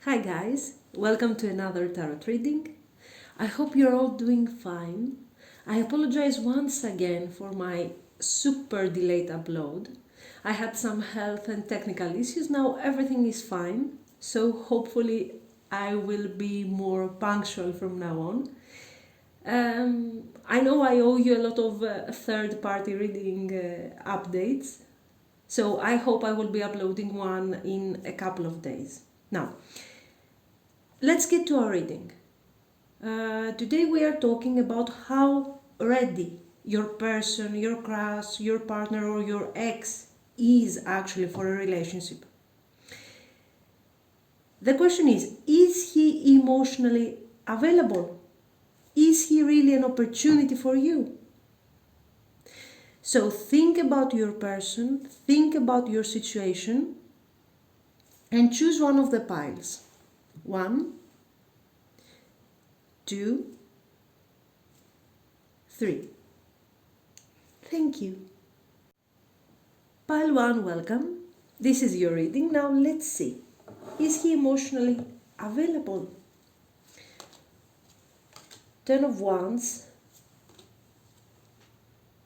Hi guys, welcome to another tarot reading. I hope you're all doing fine. I apologize once again for my super delayed upload. I had some health and technical issues. Now everything is fine, so hopefully I will be more punctual from now on. I know I owe you a lot of third-party reading updates, so I hope I will be uploading one in a couple of days. Now, let's get to our reading. Today we are talking about how ready your person, your crush, your partner or your ex is actually for a relationship. The question is he emotionally available? Is he really an opportunity for you? So think about your person, think about your situation, and choose one of the piles. 1, 2, 3. Thank you. Pile 1, welcome. This is your reading. Now let's see. Is he emotionally available? 10 of Wands,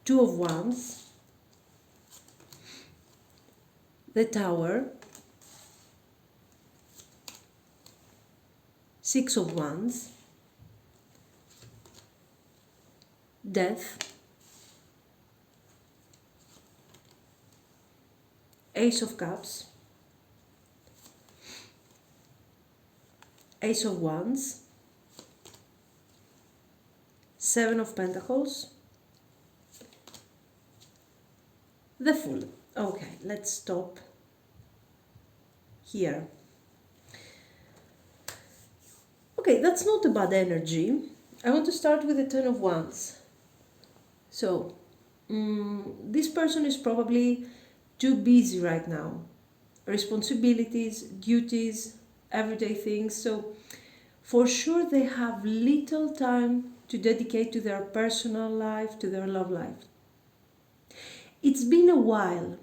2 of Wands, the Tower, 6 of Wands, Death, Ace of Cups, Ace of Wands, 7 of Pentacles, the Fool. Okay, let's stop here. Okay, that's not a bad energy. I want to start with the 10 of Wands. So, this person is probably too busy right now. Responsibilities, duties, everyday things. So, for sure they have little time to dedicate to their personal life, to their love life. It's been a while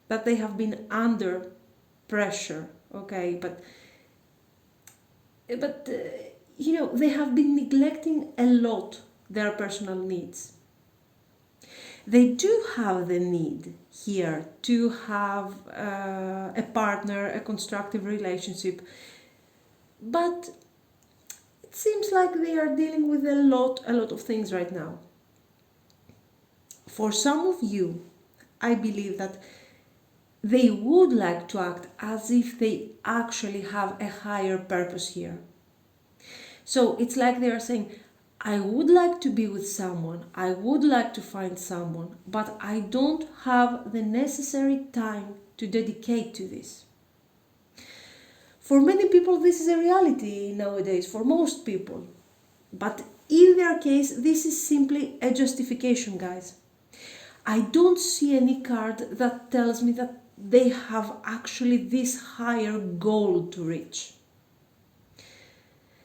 that they have been under pressure, okay? But they have been neglecting a lot their personal needs. They do have the need here to have a partner, a constructive relationship, but it seems like they are dealing with a lot of things right now. For some of you, I believe that they would like to act as if they actually have a higher purpose here. So it's like they are saying, I would like to be with someone, I would like to find someone, but I don't have the necessary time to dedicate to this. For many people, this is a reality nowadays, for most people. But in their case, this is simply a justification, guys. I don't see any card that tells me that they have actually this higher goal to reach.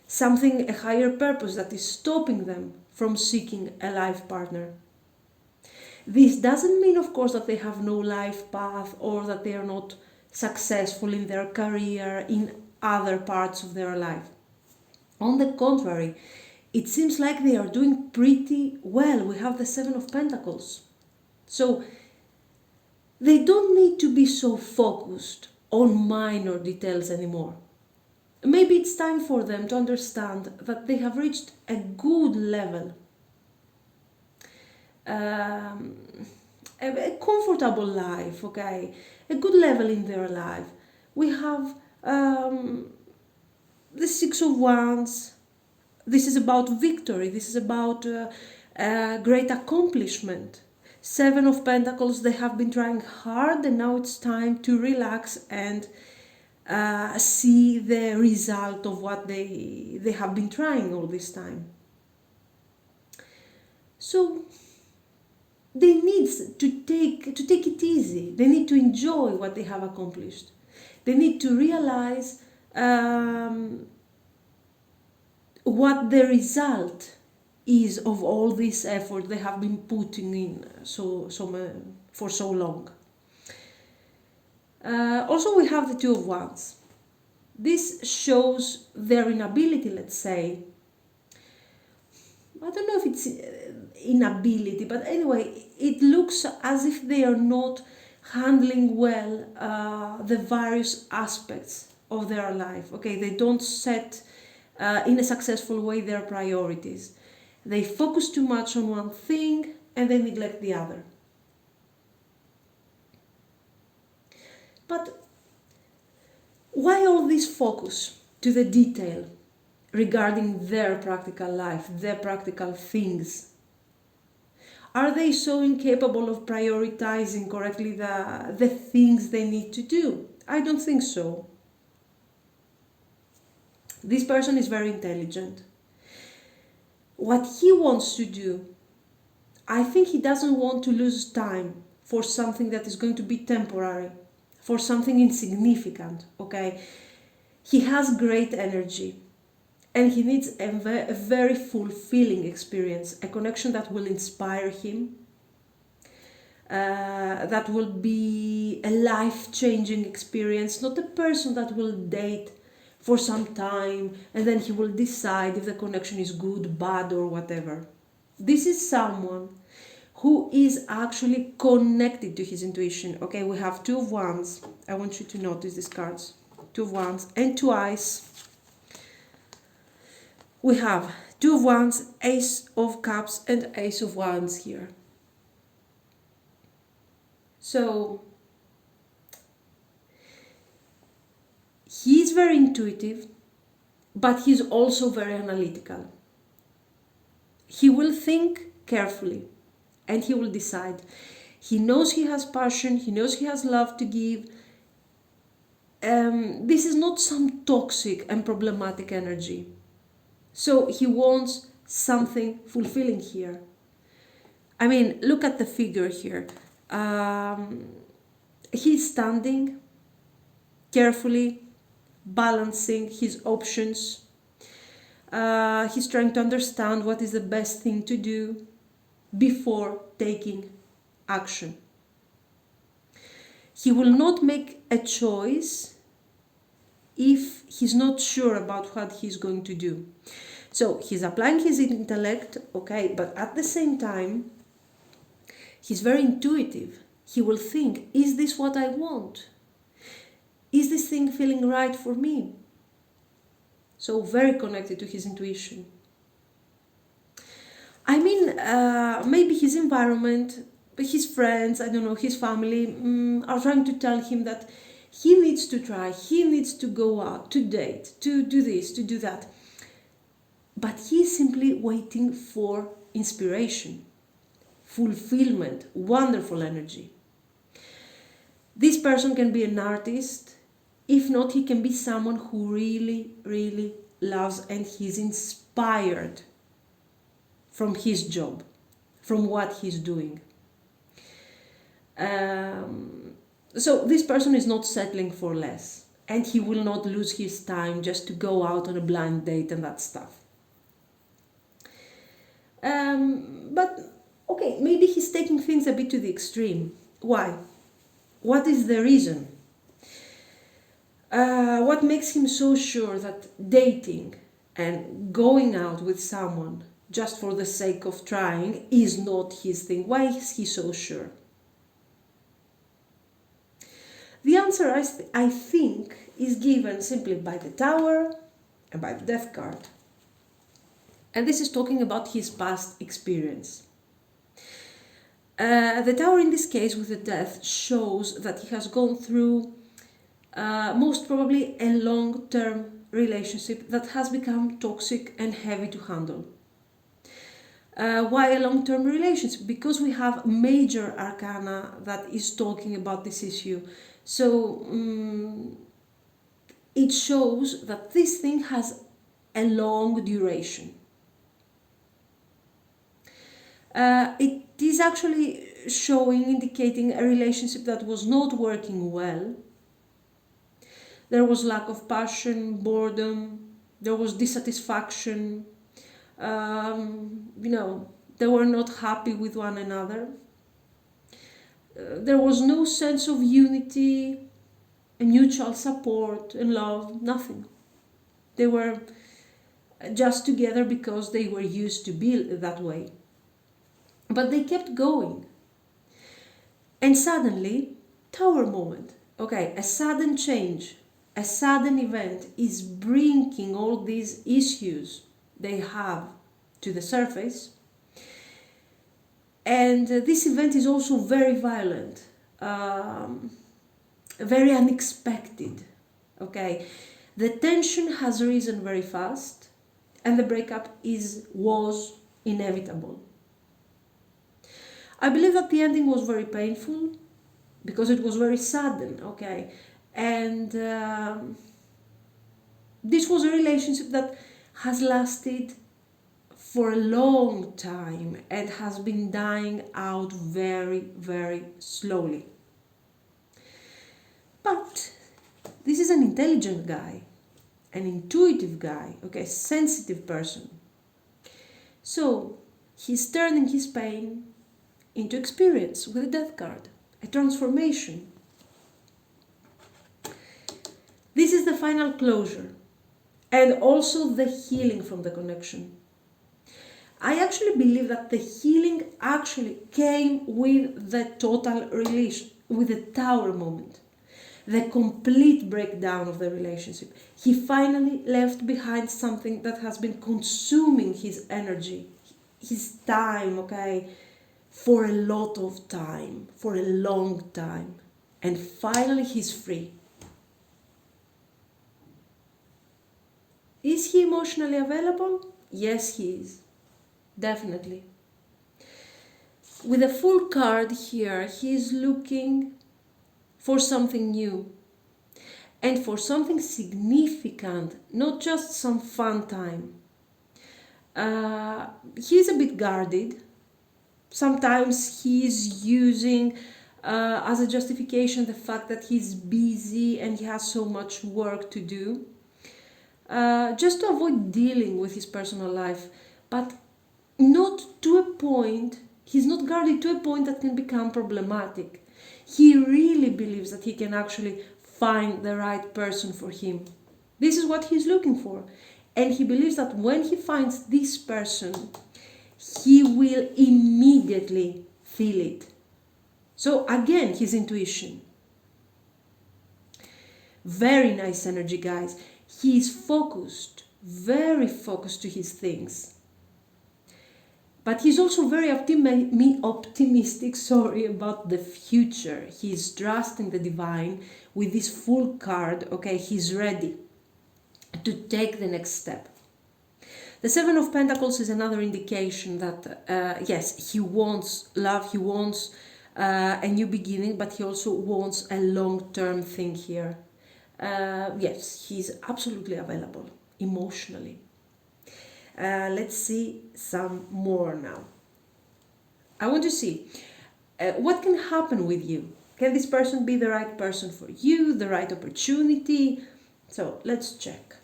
Something, a higher purpose that is stopping them from seeking a life partner. This doesn't mean, of course, that they have no life path or that they are not successful in their career, in other parts of their life. On the contrary, it seems like they are doing pretty well. We have the 7 of Pentacles. So they don't need to be so focused on minor details anymore. Maybe it's time for them to understand that they have reached a good level, a comfortable life, okay, a good level in their life. We have the 6 of Wands. This is about victory, this is about great accomplishment. 7 of Pentacles, they have been trying hard and now it's time to relax and see the result of what they have been trying all this time. So they need to take it easy. They need to enjoy what they have accomplished. They need to realize what the result is of all this effort they have been putting in for so long. Also, we have the 2 of Wands. This shows their inability, let's say. I don't know if it's inability, but anyway, it looks as if they are not handling well the various aspects of their life. Okay, they don't set in a successful way their priorities. They focus too much on one thing and they neglect the other. But why all this focus to the detail regarding their practical life, their practical things? Are they so incapable of prioritizing correctly the things they need to do? I don't think so. This person is very intelligent. What he wants to do, I think he doesn't want to lose time for something that is going to be temporary, for something insignificant, okay? He has great energy and he needs a very fulfilling experience, a connection that will inspire him, that will be a life-changing experience, not a person that will date for some time and then he will decide if the connection is good, bad, or whatever. This is someone who is actually connected to his intuition. Okay, we have Two of Wands. I want you to notice these cards. Two of Wands and twice. We have Two of Wands, Ace of Cups, and Ace of Wands here. So he's very intuitive, but he's also very analytical. He will think carefully and he will decide. He knows he has passion, he knows he has love to give. This is not some toxic and problematic energy. So he wants something fulfilling here. I mean, look at the figure here. He's standing carefully, balancing his options. He's trying to understand what is the best thing to do before taking action. He will not make a choice if he's not sure about what he's going to do. So he's applying his intellect, okay, but at the same time, he's very intuitive. He will think, is this what I want? Is this thing feeling right for me? So very connected to his intuition. I mean, maybe his environment, his friends, I don't know, his family are trying to tell him that he needs to try, he needs to go out, to date, to do this, to do that. But he's simply waiting for inspiration, fulfillment, wonderful energy. This person can be an artist. If not, he can be someone who really, really loves and he's inspired from his job, from what he's doing. So this person is not settling for less and he will not lose his time just to go out on a blind date and that stuff. But okay, maybe he's taking things a bit to the extreme. Why? What is the reason? What makes him so sure that dating and going out with someone just for the sake of trying is not his thing? Why is he so sure? The answer, I think, is given simply by the Tower and by the Death card. And this is talking about his past experience. The Tower in this case with the Death shows that he has gone through most probably a long-term relationship that has become toxic and heavy to handle. Why a long-term relationship? Because we have major arcana that is talking about this issue. So it shows that this thing has a long duration. It is actually showing, indicating a relationship that was not working well. There was lack of passion, boredom, there was dissatisfaction, they were not happy with one another. There was no sense of unity. and mutual support and love, nothing. They were just together because they were used to be that way. But they kept going. And suddenly, tower moment. Okay, a sudden change, a sudden event is bringing all these issues they have to the surface. And this event is also very violent, very unexpected. Okay, the tension has risen very fast, and the breakup was inevitable. I believe that the ending was very painful because it was very sudden, okay? And this was a relationship that has lasted for a long time and has been dying out very, very slowly. But this is an intelligent guy, an intuitive guy, okay, sensitive person. So he's turning his pain into experience with a death card, a transformation. This is the final closure and also the healing from the connection. I actually believe that the healing actually came with the total release, with the tower moment, the complete breakdown of the relationship. He finally left behind something that has been consuming his energy, his time, okay, for a lot of time, for a long time. And finally he's free. Is he emotionally available? Yes, he is. Definitely. With a full card here, he is looking for something new and for something significant, not just some fun time. He's a bit guarded. Sometimes he's using as a justification the fact that he's busy and he has so much work to do, just to avoid dealing with his personal life, but not to a point, he's not guarded to a point that can become problematic. He really believes that he can actually find the right person for him. This is what he's looking for. And he believes that when he finds this person, he will immediately feel it. So again, his intuition. Very nice energy, guys. He is focused, very focused to his things. But he's also very optimistic, about the future. He's trusting the divine with this full card. Okay, he's ready to take the next step. The Seven of Pentacles is another indication that, yes, he wants love, he wants a new beginning, but he also wants a long-term thing here. Yes, he's absolutely available emotionally. Let's see some more now. I want to see what can happen with you. Can this person be the right person for you, the right opportunity? So let's check.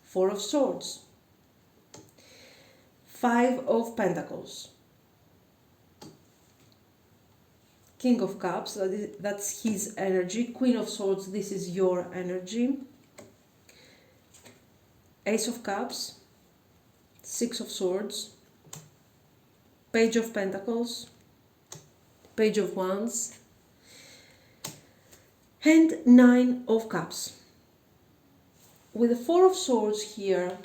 Four of Swords, Five of Pentacles, King of Cups, that's his energy, Queen of Swords, this is your energy, Ace of Cups, Six of Swords, Page of Pentacles, Page of Wands, and Nine of Cups. With the Four of Swords here,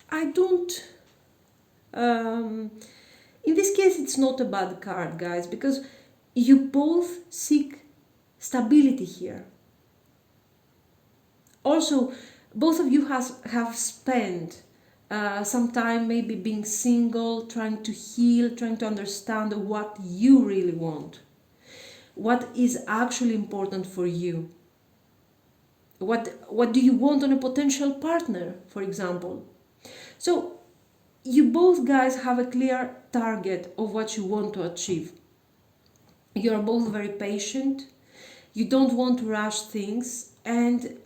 I don't... in this case, it's not a bad card, guys, because you both seek stability here. Also, both of you have spent some time maybe being single, trying to heal, trying to understand what you really want, what is actually important for you. What do you want on a potential partner, for example? So you both guys have a clear target of what you want to achieve. You are both very patient, you don't want to rush things, and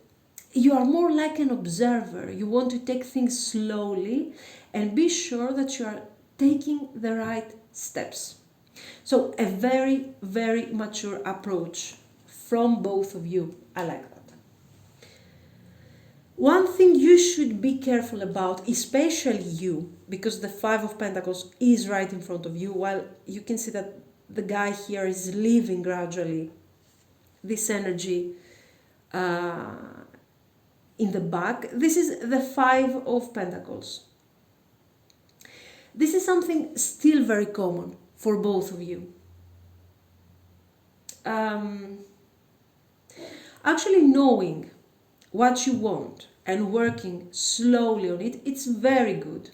you are more like an observer. You want to take things slowly and be sure that you are taking the right steps. So a very, very mature approach from both of you. I like that. One thing you should be careful about, especially you, because the Five of Pentacles is right in front of you, while you can see that the guy here is leaving gradually this energy in the back. This is the Five of Pentacles. This is something still very common for both of you. Actually knowing what you want and working slowly on it, it's very good.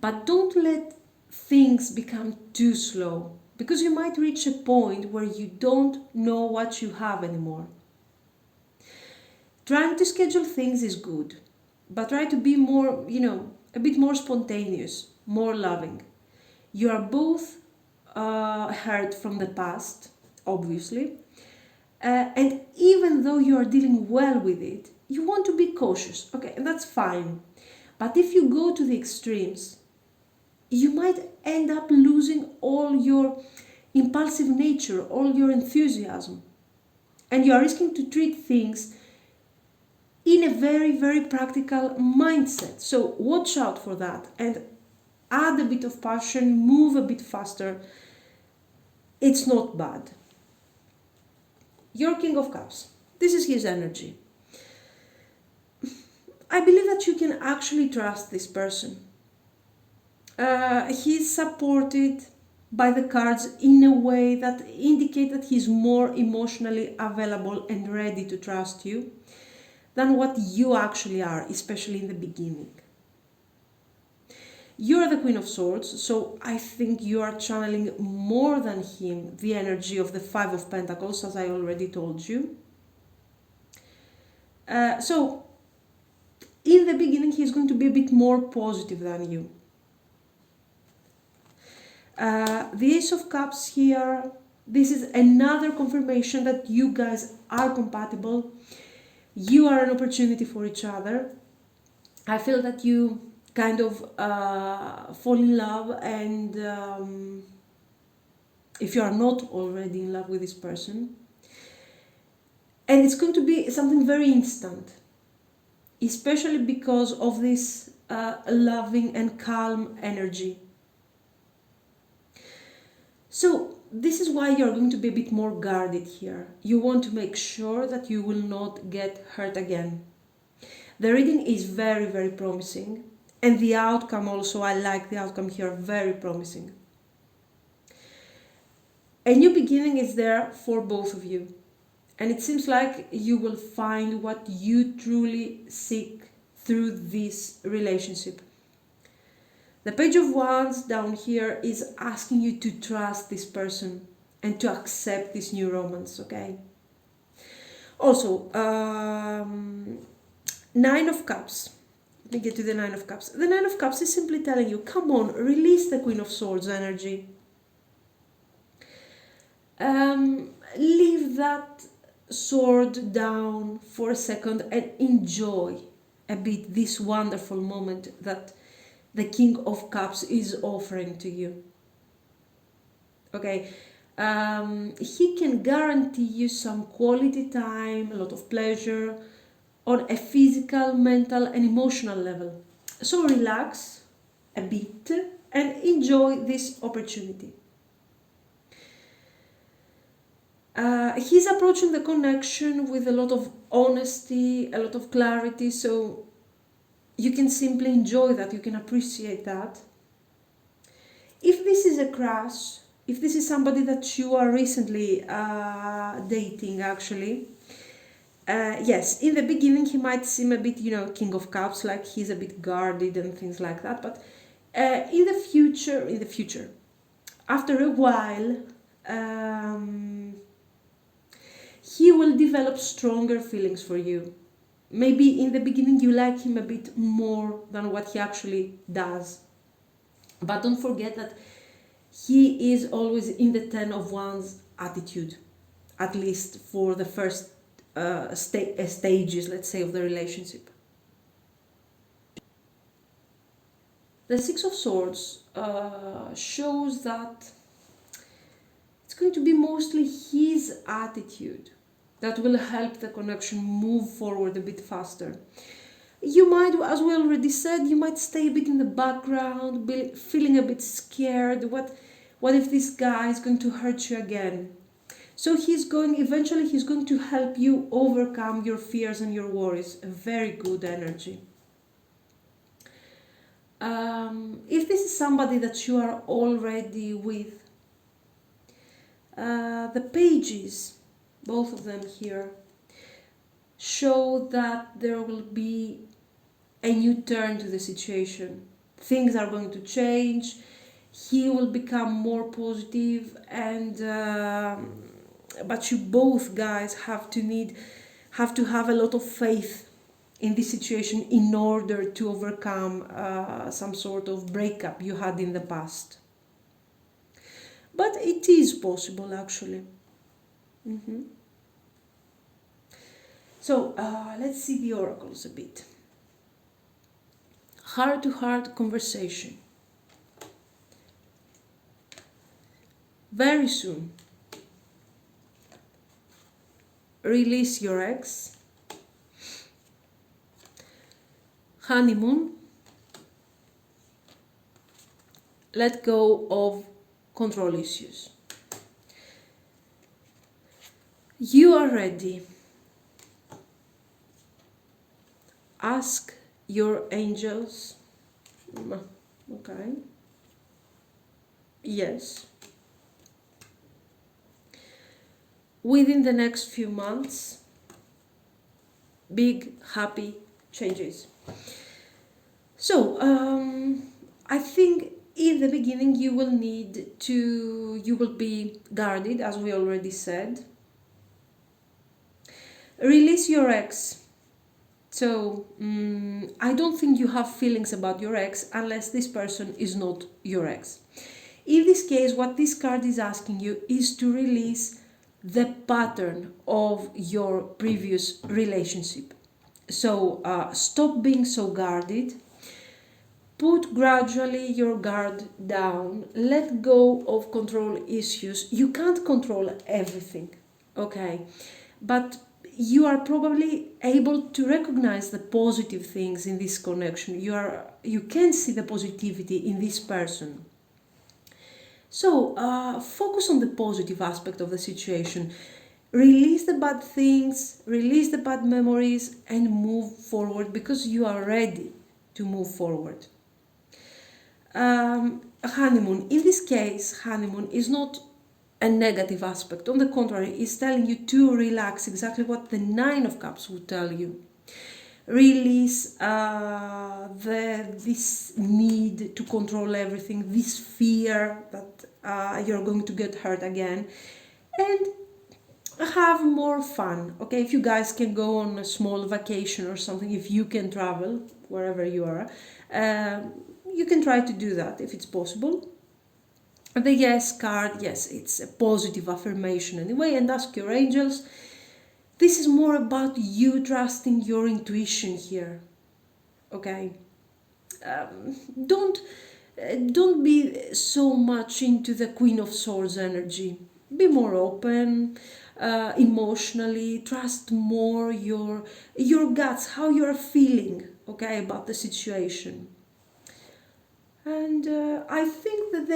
But don't let things become too slow, because you might reach a point where you don't know what you have anymore. Trying to schedule things is good, but try to be more, a bit more spontaneous, more loving. You are both hurt from the past, obviously, and even though you are dealing well with it, you want to be cautious, okay, and that's fine. But if you go to the extremes, you might end up losing all your impulsive nature, all your enthusiasm, and you are risking to treat things in a very, very practical mindset. So watch out for that and add a bit of passion, move a bit faster. It's not bad. Your King of Cups. This is his energy. I believe that you can actually trust this person. He's supported by the cards in a way that indicate that he's more emotionally available and ready to trust you than what you actually are, especially in the beginning. You're the Queen of Swords, so I think you are channeling more than him the energy of the Five of Pentacles, as I already told you. So, in the beginning, he's going to be a bit more positive than you. The Ace of Cups here, this is another confirmation that you guys are compatible. You are an opportunity for each other. I feel that you kind of fall in love, and if you are not already in love with this person, and it's going to be something very instant, especially because of this loving and calm energy. So this is why you're going to be a bit more guarded here. You want to make sure that you will not get hurt again. The reading is very, very promising. And the outcome also, I like the outcome here, very promising. A new beginning is there for both of you. And it seems like you will find what you truly seek through this relationship. The Page of Wands down here is asking you to trust this person and to accept this new romance, okay? Also, Nine of Cups. Let me get to the Nine of Cups. The Nine of Cups is simply telling you, come on, release the Queen of Swords energy. Leave that sword down for a second and enjoy a bit this wonderful moment that the King of Cups is offering to you. Okay, he can guarantee you some quality time, a lot of pleasure on a physical, mental and emotional level. So relax a bit and enjoy this opportunity. He's approaching the connection with a lot of honesty, a lot of clarity, so you can simply enjoy that, you can appreciate that. If this is a crush, if this is somebody that you are recently dating actually, yes, in the beginning he might seem a bit, King of Cups, like he's a bit guarded and things like that, but in the future, after a while, he will develop stronger feelings for you. Maybe in the beginning you like him a bit more than what he actually does. But don't forget that he is always in the Ten of Wands attitude, at least for the first stages, let's say, of the relationship. The Six of Swords shows that it's going to be mostly his attitude that will help the connection move forward a bit faster. You might, as we already said, you might stay a bit in the background, feeling a bit scared. What if this guy is going to hurt you again? So eventually he's going to help you overcome your fears and your worries. A very good energy. If this is somebody that you are already with, the pages, both of them here, show that there will be a new turn to the situation. Things are going to change. He will become more positive, and but you both guys have to have a lot of faith in this situation in order to overcome some sort of breakup you had in the past. But it is possible, actually. So let's see the oracles a bit. Heart-to-heart conversation. Very soon. Release your ex. Honeymoon. Let go of control issues. You are ready. Ask your angels. Okay. Yes. Within the next few months, big happy changes. So I think in the beginning you will be guarded, as we already said. Release your ex. So I don't think you have feelings about your ex unless this person is not your ex. In this case, what this card is asking you is to release the pattern of your previous relationship. So stop being so guarded. Put gradually your guard down. Let go of control issues. You can't control everything, okay? But you are probably able to recognize the positive things in this connection. You can see the positivity in this person. So focus on the positive aspect of the situation. Release the bad things, release the bad memories, and move forward because you are ready to move forward. Honeymoon. In this case, honeymoon is not a negative aspect. On the contrary, it's telling you to relax, exactly what the Nine of Cups would tell you. Release this need to control everything, this fear that you're going to get hurt again, and have more fun. Okay, if you guys can go on a small vacation or something, if you can travel wherever you are, you can try to do that if it's possible. The yes card, yes, it's a positive affirmation anyway, and ask your angels. This is more about you trusting your intuition here, okay? Don't be so much into the Queen of Swords energy. Be more open, emotionally. Trust more your guts, how you're feeling, okay, about the situation. And I think that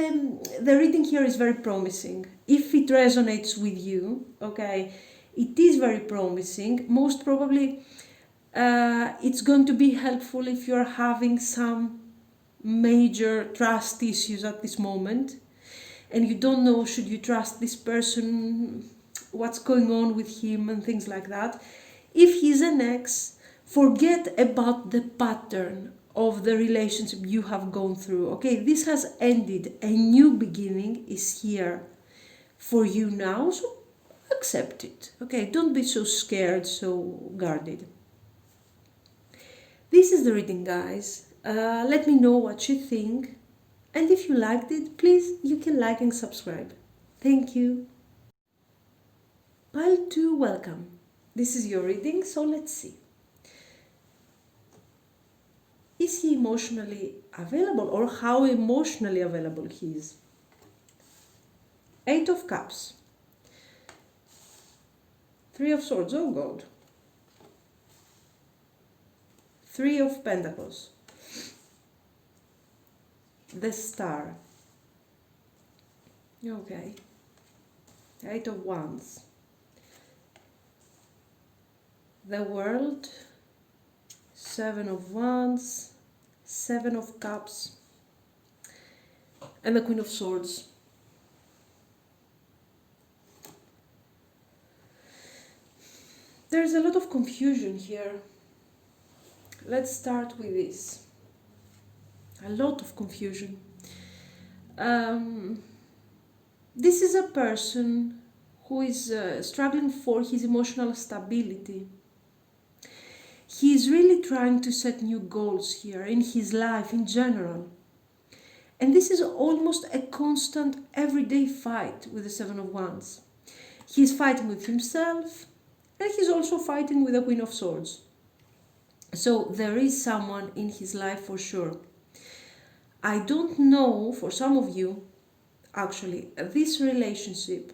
the reading here is very promising. If it resonates with you, okay, it is very promising. Most probably it's going to be helpful if you're having some major trust issues at this moment and you don't know should you trust this person, what's going on with him and things like that. If he's an ex, forget about the pattern of the relationship you have gone through. Okay, this has ended. A new beginning is here for you now, so accept it. Okay, don't be so scared, so guarded. This is the reading, guys. Let me know what you think. And if you liked it, please, you can like and subscribe. Thank you. Pile 2, welcome. This is your reading, so let's see. Is he emotionally available, or how emotionally available he is? 8 of Cups. Three of Swords, oh God. Three of Pentacles. The Star. Okay. Eight of Wands. The World. Seven of Wands. Seven of Cups. And the Queen of Swords. There's a lot of confusion here. Let's start with this. A lot of confusion. This is a person who is struggling for his emotional stability. He is really trying to set new goals here in his life in general. And this is almost a constant everyday fight with the Seven of Wands. He's fighting with himself, and he's also fighting with the Queen of Swords. So there is someone in his life for sure. I don't know, for some of you, actually, this relationship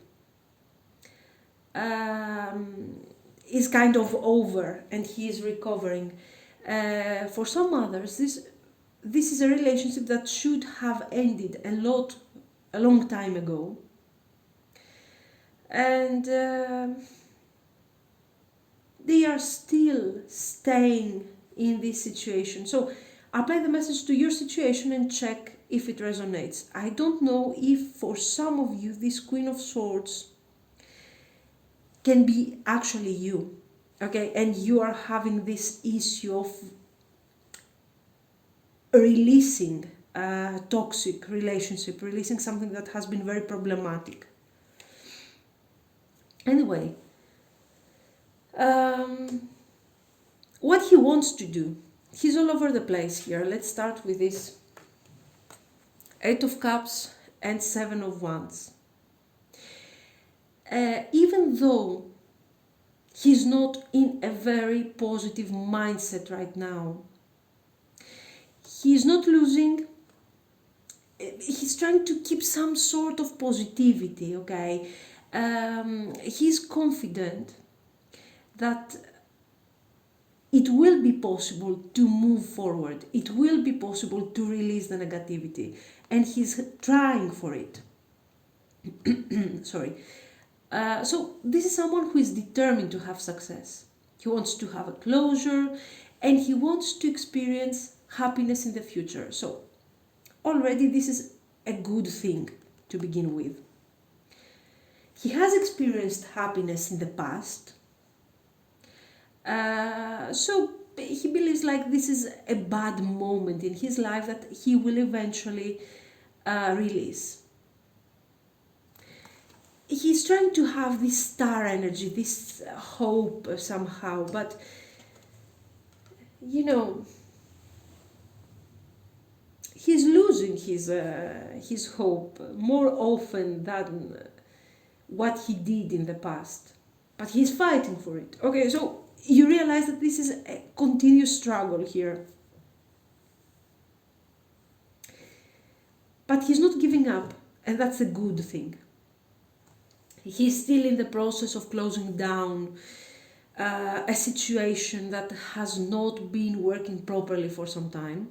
is kind of over and he is recovering. For some others, this is a relationship that should have ended a long time ago. And they are still staying in this situation. So apply the message to your situation and check if it resonates. I don't know if for some of you this Queen of Swords can be actually you, okay? And you are having this issue of releasing a toxic relationship, releasing something that has been very problematic. Anyway, what he wants to do, he's all over the place here. Let's start with this Eight of Cups and Seven of Wands. Even though he's not in a very positive mindset right now, he's not losing, he's trying to keep some sort of positivity, okay? He's confident that it will be possible to move forward. It will be possible to release the negativity. And he's trying for it. Sorry. So this is someone who is determined to have success. He wants to have a closure and he wants to experience happiness in the future. So already this is a good thing to begin with. He has experienced happiness in the past. So he believes like this is a bad moment in his life that he will eventually release. He's trying to have this star energy, this hope somehow, but you know, he's losing his hope more often than what he did in the past. But he's fighting for it. Okay, so you realize that this is a continuous struggle here. But he's not giving up, and that's a good thing. He's still in the process of closing down a situation that has not been working properly for some time.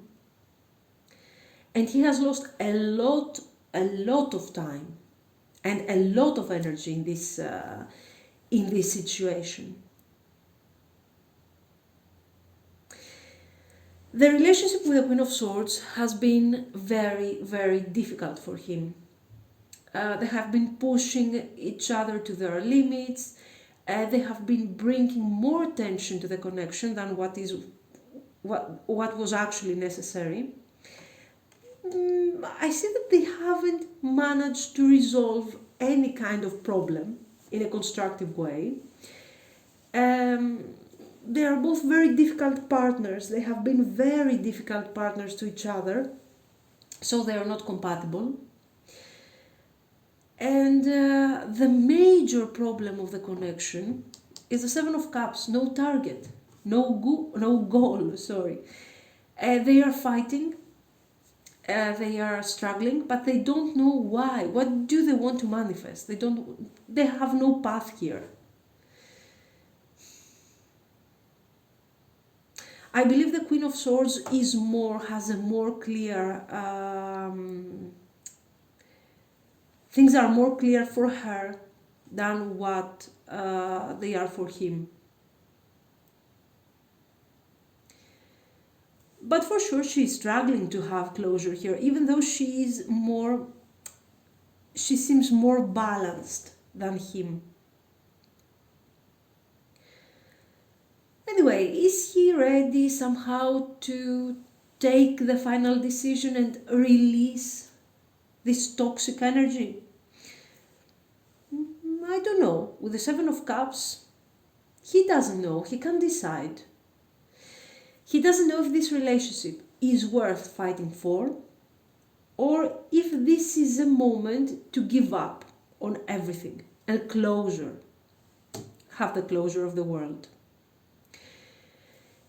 And he has lost a lot of time and a lot of energy in this situation. The relationship with the Queen of Swords has been very, very difficult for him. They have been pushing each other to their limits. They have been bringing more attention to the connection than what was actually necessary. I see that they haven't managed to resolve any kind of problem in a constructive way. They are both very difficult partners. They have been very difficult partners to each other, so they are not compatible. And the major problem of the connection is the Seven of Cups, no target, no goal, sorry. They are fighting, they are struggling, but they don't know why. What do they want to manifest? They have no path here. I believe the Queen of Swords has a more clear, things are more clear for her than what they are for him. But for sure she's struggling to have closure here, even though she seems more balanced than him. Anyway, is he ready somehow to take the final decision and release this toxic energy? I don't know. With the Seven of Cups, he doesn't know. He can't decide. He doesn't know if this relationship is worth fighting for, or if this is a moment to give up on everything and have the closure of the world.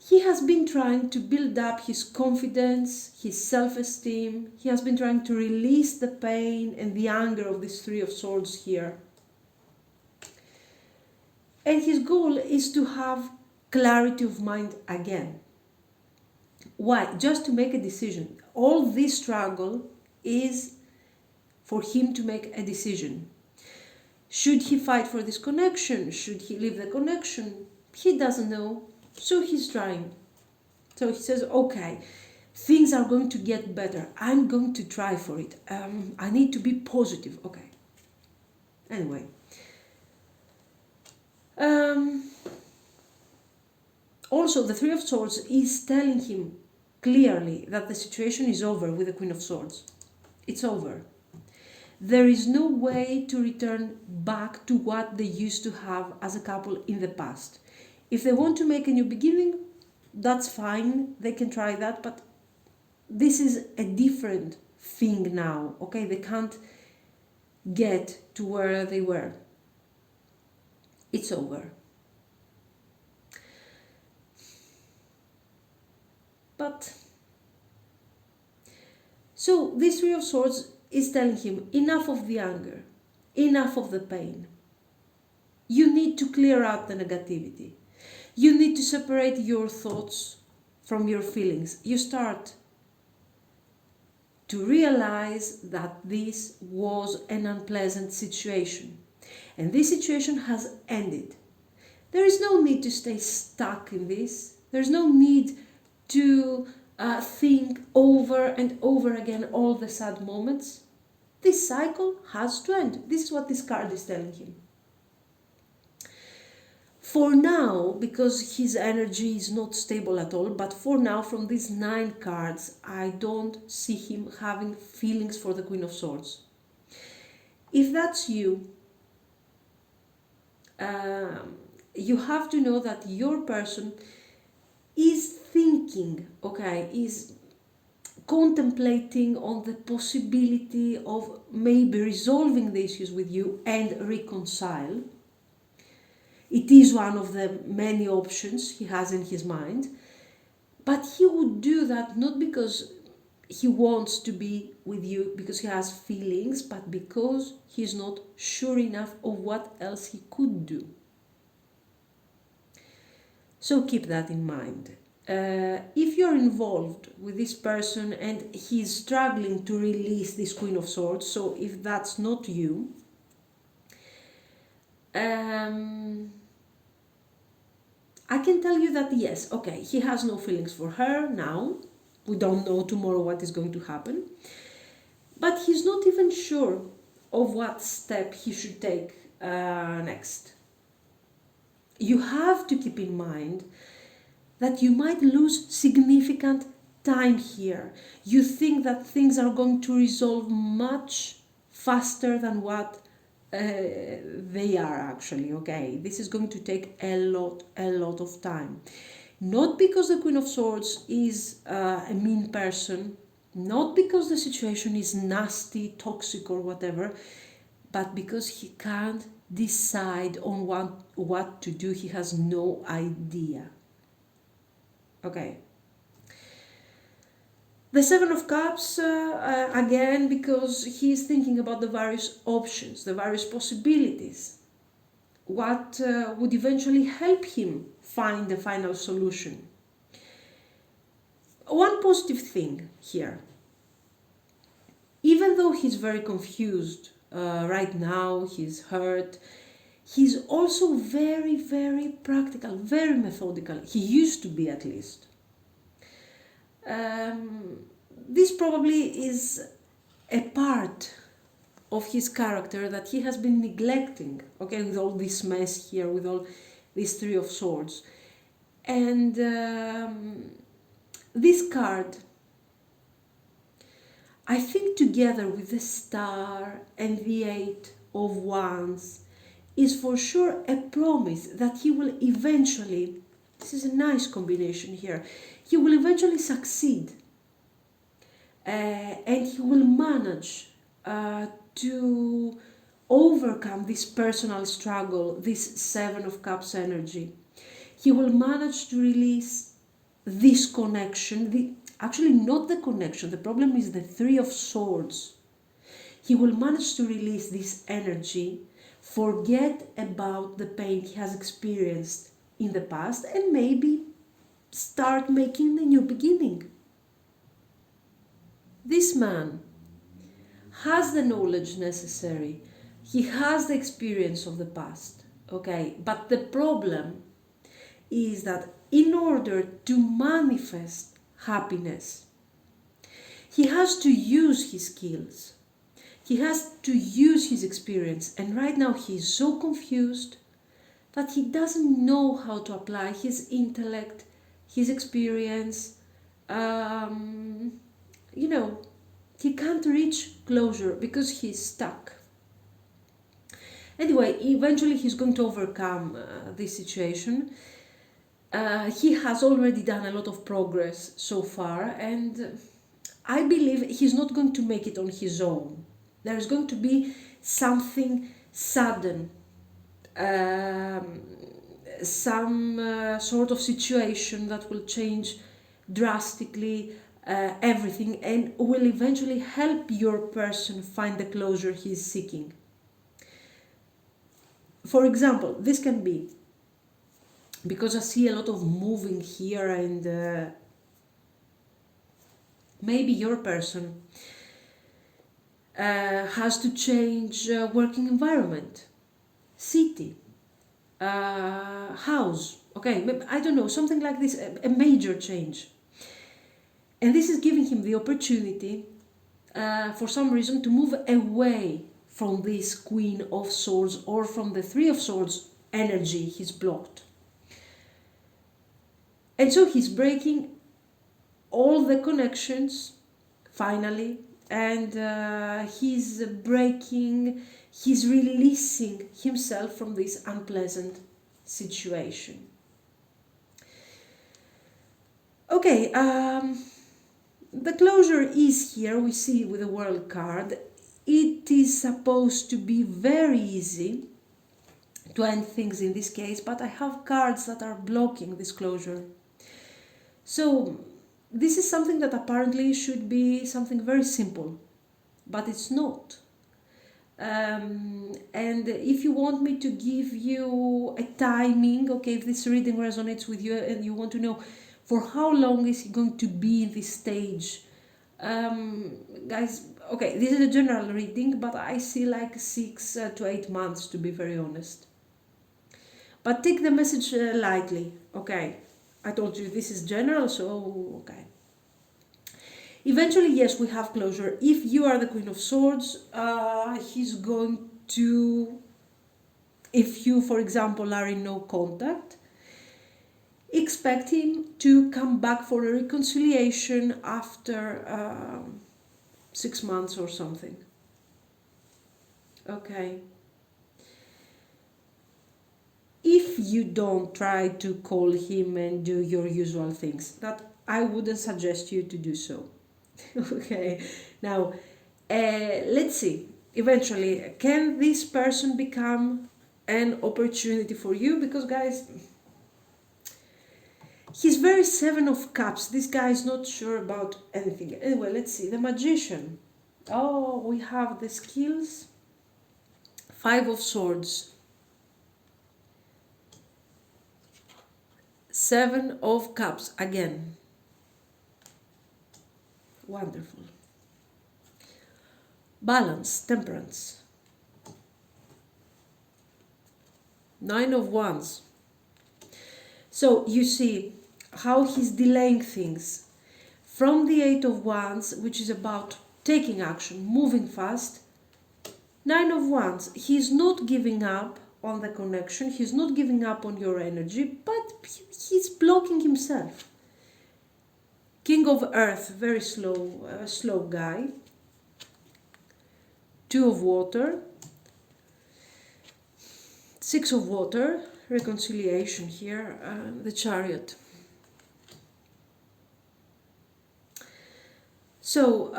He has been trying to build up his confidence, his self-esteem. He has been trying to release the pain and the anger of this Three of Swords here. And his goal is to have clarity of mind again. Why? Just to make a decision. All this struggle is for him to make a decision. Should he fight for this connection? Should he leave the connection? He doesn't know. So he's trying. So he says, okay, things are going to get better. I'm going to try for it. I need to be positive. Okay. Anyway. Also, the Three of Swords is telling him clearly that the situation is over with the Queen of Swords. It's over. There is no way to return back to what they used to have as a couple in the past. If they want to make a new beginning, that's fine. They can try that, but this is a different thing now, okay? They can't get to where they were. It's over. But so this Three of Swords is telling him, enough of the anger, enough of the pain. You need to clear out the negativity. You need to separate your thoughts from your feelings. You start to realize that this was an unpleasant situation. And this situation has ended. There is no need to stay stuck in this. There's no need to think over and over again all the sad moments. This cycle has to end. This is what this card is telling him. For now, because his energy is not stable at all, but for now, from these 9 cards, I don't see him having feelings for the Queen of Swords. If that's you, you have to know that your person is thinking, okay, is contemplating on the possibility of maybe resolving the issues with you and reconcile. It is one of the many options he has in his mind, but he would do that not because he wants to be with you, because he has feelings, but because he's not sure enough of what else he could do. So keep that in mind. If you're involved with this person and he's struggling to release this Queen of Swords, so if that's not you, I can tell you that yes, okay, he has no feelings for her now. We don't know tomorrow what is going to happen. But he's not even sure of what step he should take next. You have to keep in mind that you might lose significant time here. You think that things are going to resolve much faster than what they are actually, okay? This is going to take a lot of time. Not because the Queen of Swords is a mean person, not because the situation is nasty, toxic or whatever, but because he can't decide on what to do. He has no idea. Okay. The Seven of Cups, again, because he's thinking about the various options, the various possibilities. What would eventually help him find the final solution. One positive thing here, even though he's very confused right now, he's hurt, he's also very, very practical, very methodical. He used to be, at least. This probably is a part of his character that he has been neglecting, okay, with all this mess here, with all these Three of Swords. And this card, I think, together with the Star and the Eight of Wands, is for sure a promise that he will eventually, this is a nice combination here, he will eventually succeed, and he will manage to overcome this personal struggle, this Seven of Cups energy. He will manage to release this connection, actually not the connection, the problem is the Three of Swords. He will manage to release this energy, forget about the pain he has experienced in the past, and maybe start making a new beginning. This man has the knowledge necessary, he has the experience of the past, okay? But the problem is that in order to manifest happiness, he has to use his skills, he has to use his experience, and right now he is so confused that he doesn't know how to apply his intellect, his experience. He can't reach closure because he's stuck. Anyway, eventually he's going to overcome this situation. He has already done a lot of progress so far, and I believe he's not going to make it on his own. There's going to be something sudden, some sort of situation that will change drastically everything and will eventually help your person find the closure he's seeking. For example, this can be, because I see a lot of moving here, and maybe your person has to change working environment, city, house, okay, I don't know, something like this, a major change. And this is giving him the opportunity, for some reason, to move away from this Queen of Swords or from the Three of Swords energy he's blocked. And so he's breaking all the connections, finally, and he's releasing himself from this unpleasant situation. Okay, the closure is here, we see with the World card. It is supposed to be very easy to end things in this case, but I have cards that are blocking this closure. So this is something that apparently should be something very simple, but it's not. And if you want me to give you a timing, okay, if this reading resonates with you and you want to know for how long is he going to be in this stage, guys, okay, this is a general reading, but I see like 6 to 8 months, to be very honest. But take the message lightly, okay? I told you this is general, so okay. Eventually, yes, we have closure. If you are the Queen of Swords, he's going to, if you, for example, are in no contact, expect him to come back for a reconciliation after 6 months or something. Okay. If you don't try to call him and do your usual things, that I wouldn't suggest you to do so. Okay, now let's see, eventually, can this person become an opportunity for you? Because guys, he's very Seven of Cups. This guy is not sure about anything. Anyway, let's see, the Magician. Oh, we have the skills, Five of Swords, Seven of Cups again. Wonderful. Balance, temperance. Nine of Wands. So you see how he's delaying things. From the Eight of Wands, which is about taking action, moving fast, Nine of Wands, he's not giving up on the connection, he's not giving up on your energy, but he's blocking himself. King of Earth, very slow guy. Two of Water. Six of Water, reconciliation here, the Chariot. So,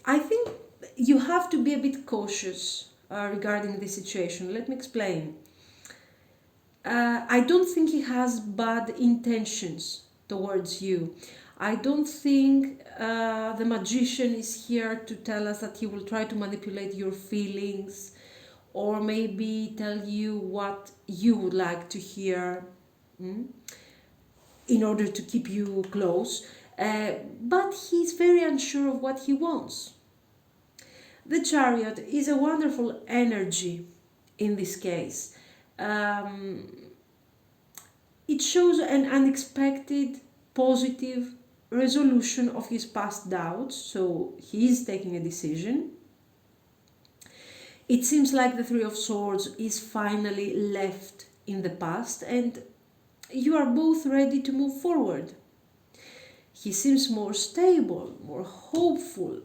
I think you have to be a bit cautious regarding this situation. Let me explain. I don't think he has bad intentions towards you. I don't think the magician is here to tell us that he will try to manipulate your feelings or maybe tell you what you would like to hear in order to keep you close. But he's very unsure of what he wants. The Chariot is a wonderful energy in this case. It shows an unexpected positive resolution of his past doubts, so he is taking a decision. It seems like the Three of Swords is finally left in the past and you are both ready to move forward. He seems more stable, more hopeful.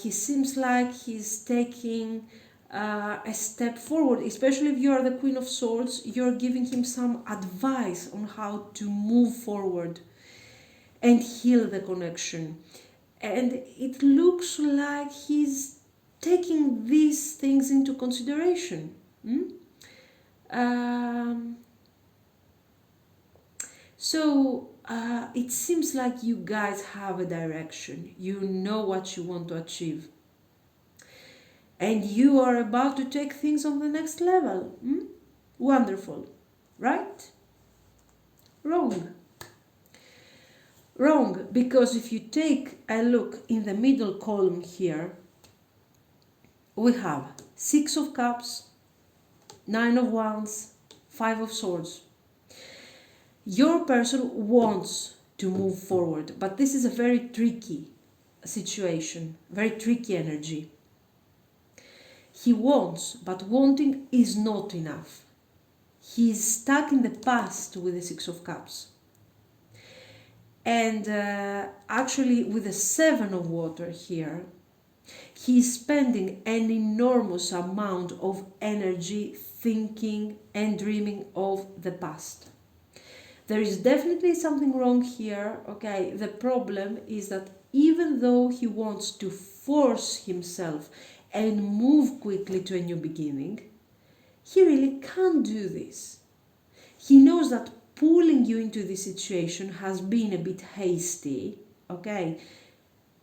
He seems like he's taking a step forward, especially if you are the Queen of Swords. You're giving him some advice on how to move forward and heal the connection. And it looks like he's taking these things into consideration. So it seems like you guys have a direction. You know what you want to achieve. And you are about to take things on the next level. Wonderful. Right? Wrong. Wrong, because if you take a look in the middle column here, we have Six of Cups, Nine of Wands, Five of Swords. Your person wants to move forward, but this is a very tricky situation, very tricky energy. He wants, but wanting is not enough. He is stuck in the past with the Six of Cups. And actually with the Seven of Water here, he is spending an enormous amount of energy thinking and dreaming of the past. There is definitely something wrong here, okay? The problem is that even though he wants to force himself and move quickly to a new beginning, he really can't do this. He knows that pulling you into this situation has been a bit hasty, okay?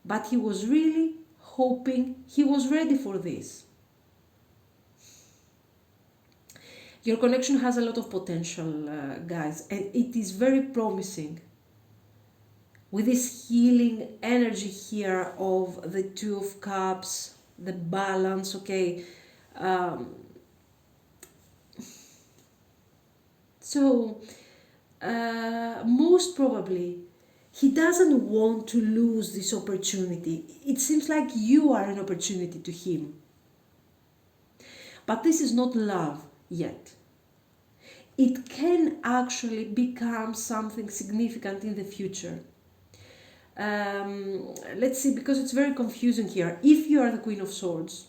But he was really hoping he was ready for this. Your connection has a lot of potential, guys, and it is very promising. With this healing energy here of the Two of Cups, the balance, okay? So, most probably, he doesn't want to lose this opportunity. It seems like you are an opportunity to him. But this is not love yet. It can actually become something significant in the future. Let's see, because it's very confusing here. If you are the Queen of Swords,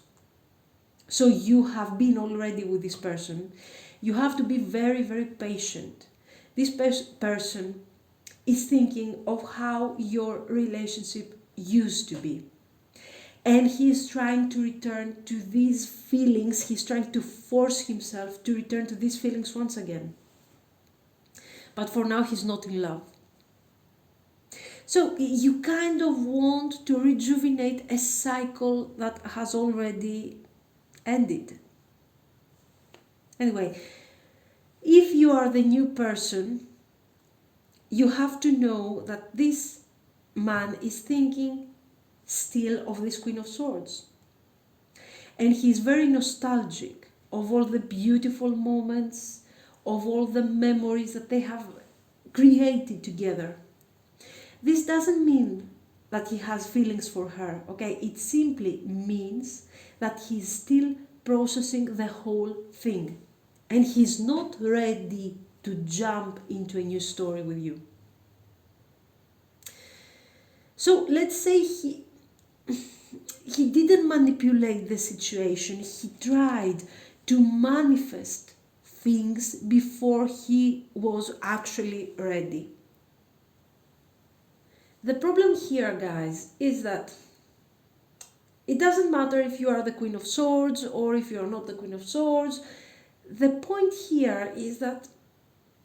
so you have been already with this person, you have to be very, very patient. This person is thinking of how your relationship used to be. And he is trying to return to these feelings. He's trying to force himself to return to these feelings once again. But for now, he's not in love. So you kind of want to rejuvenate a cycle that has already ended. Anyway, if you are the new person, you have to know that this man is thinking still of this Queen of Swords. And he's very nostalgic of all the beautiful moments, of all the memories that they have created together. This doesn't mean that he has feelings for her, okay? It simply means that he's still processing the whole thing. And he's not ready to jump into a new story with you. So let's say he didn't manipulate the situation. He tried to manifest things before he was actually ready. The problem here, guys, is that it doesn't matter if you are the Queen of Swords or if you are not the Queen of Swords. The point here is that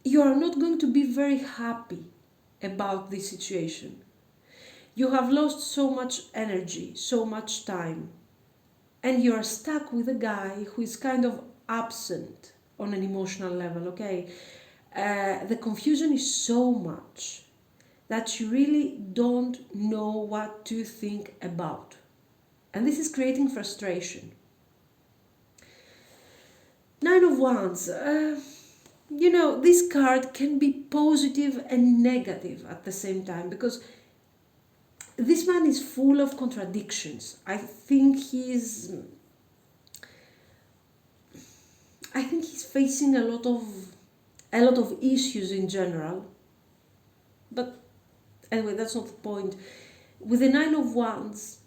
you are not going to be very happy about this situation. You have lost so much energy, so much time, and you are stuck with a guy who is kind of absent on an emotional level, okay? The confusion is so much that you really don't know what to think about. And this is creating frustration. Nine of Wands. This card can be positive and negative at the same time, because this man is full of contradictions. I think he's facing a lot of issues in general. But anyway, that's not the point. With the Nine of Wands,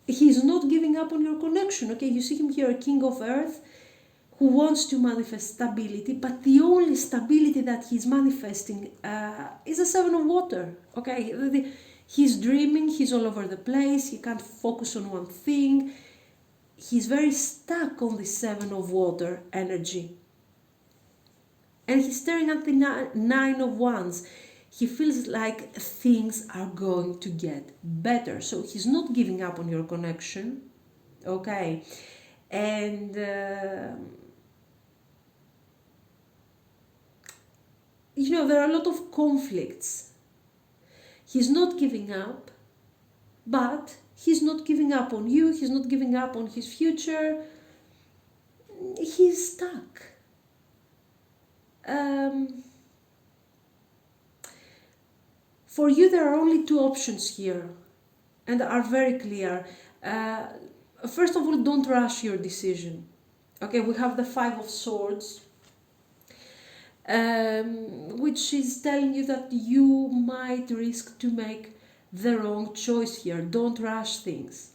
he's not giving up on your connection. Okay, you see him here, King of Earth, who wants to manifest stability, but the only stability that he's manifesting is a Seven of Water. Okay, he's dreaming, he's all over the place, he can't focus on one thing. He's very stuck on the Seven of Water energy. And he's staring at the Nine of Wands. He feels like things are going to get better. So he's not giving up on your connection. Okay. And there are a lot of conflicts. He's not giving up, but he's not giving up on you. He's not giving up on his future. He's stuck. For you, there are only two options here, and are very clear. First of all, don't rush your decision. Okay, we have the Five of Swords, which is telling you that you might risk to make the wrong choice here. Don't rush things.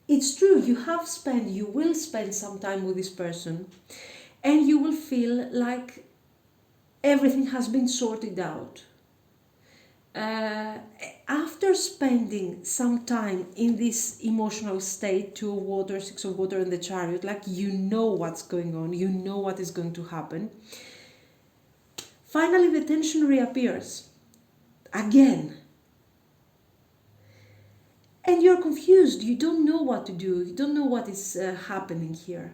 It's true, you will spend some time with this person, and you will feel like everything has been sorted out. After spending some time in this emotional state, Two of Water, Six of Water, and the Chariot, like you know what's going on, you know what is going to happen, finally the tension reappears again. And you're confused, you don't know what to do, you don't know what is happening here.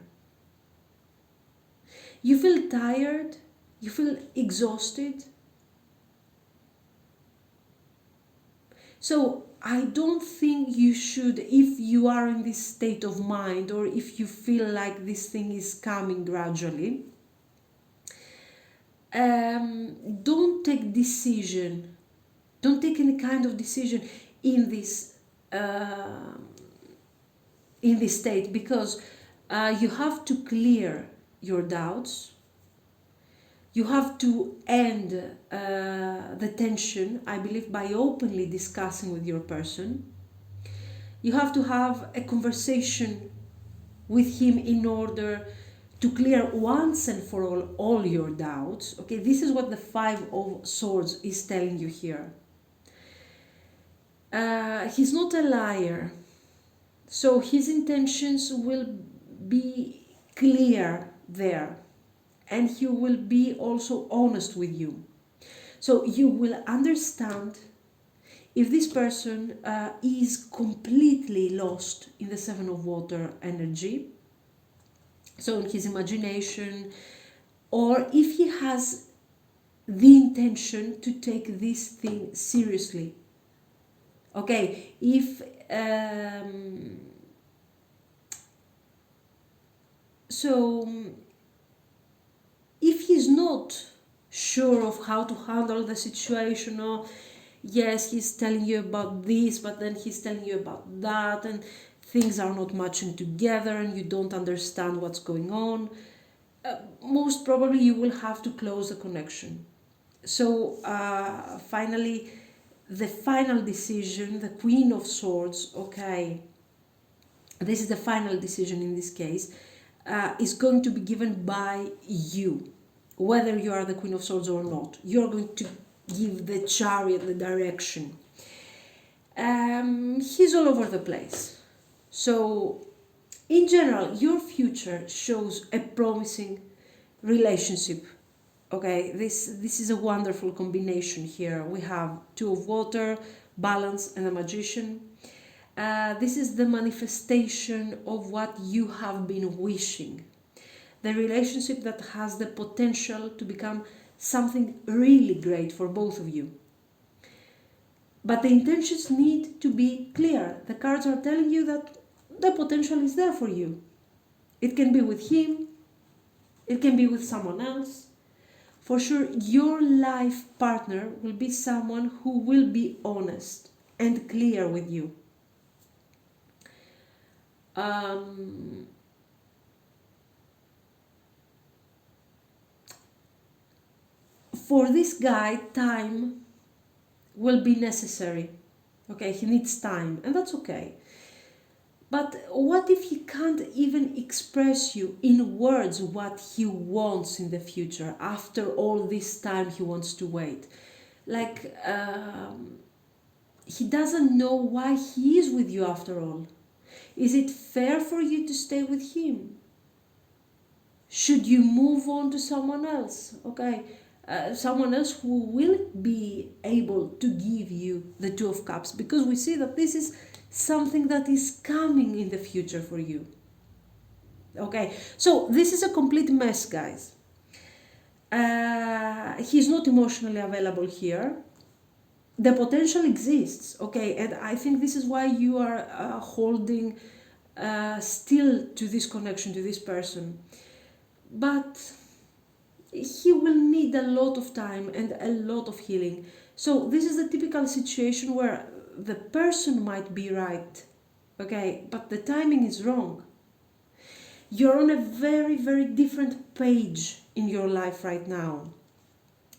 You feel tired, you feel exhausted. So I don't think you should, if you are in this state of mind, or if you feel like this thing is coming gradually, don't take any kind of decision in this state, because you have to clear your doubts. You have to end the tension, I believe, by openly discussing with your person. You have to have a conversation with him in order to clear once and for all your doubts. Okay, this is what the Five of Swords is telling you here. He's not a liar, so his intentions will be clear there, and he will be also honest with you. So you will understand if this person is completely lost in the Seven of Water energy, so in his imagination, or if he has the intention to take this thing seriously. Okay, if if he's not sure of how to handle the situation, or yes, he's telling you about this, but then he's telling you about that, and things are not matching together, and you don't understand what's going on, most probably you will have to close the connection. So finally, the final decision, the Queen of Swords, okay, this is the final decision in this case, is going to be given by you, whether you are the Queen of Swords or not. You're going to give the Chariot the direction. He's all over the place. So, in general, your future shows a promising relationship. Okay, this is a wonderful combination here. We have Two of Water, Balance, and the Magician. This is the manifestation of what you have been wishing. The relationship that has the potential to become something really great for both of you. But the intentions need to be clear. The cards are telling you that the potential is there for you. It can be with him, it can be with someone else. For sure, your life partner will be someone who will be honest and clear with you. For this guy, time will be necessary. Okay, he needs time, and that's okay. But what if he can't even express you in words what he wants in the future? After all this time he wants to wait. Like, he doesn't know why he is with you after all. Is it fair for you to stay with him? Should you move on to someone else? Okay, someone else who will be able to give you the Two of Cups, because we see that this is something that is coming in the future for you. Okay, so this is a complete mess, guys. He's not emotionally available here. The potential exists, okay, and I think this is why you are holding still to this connection, to this person. But he will need a lot of time and a lot of healing. So this is the typical situation where the person might be right, okay, but the timing is wrong. You're on a very, very different page in your life right now.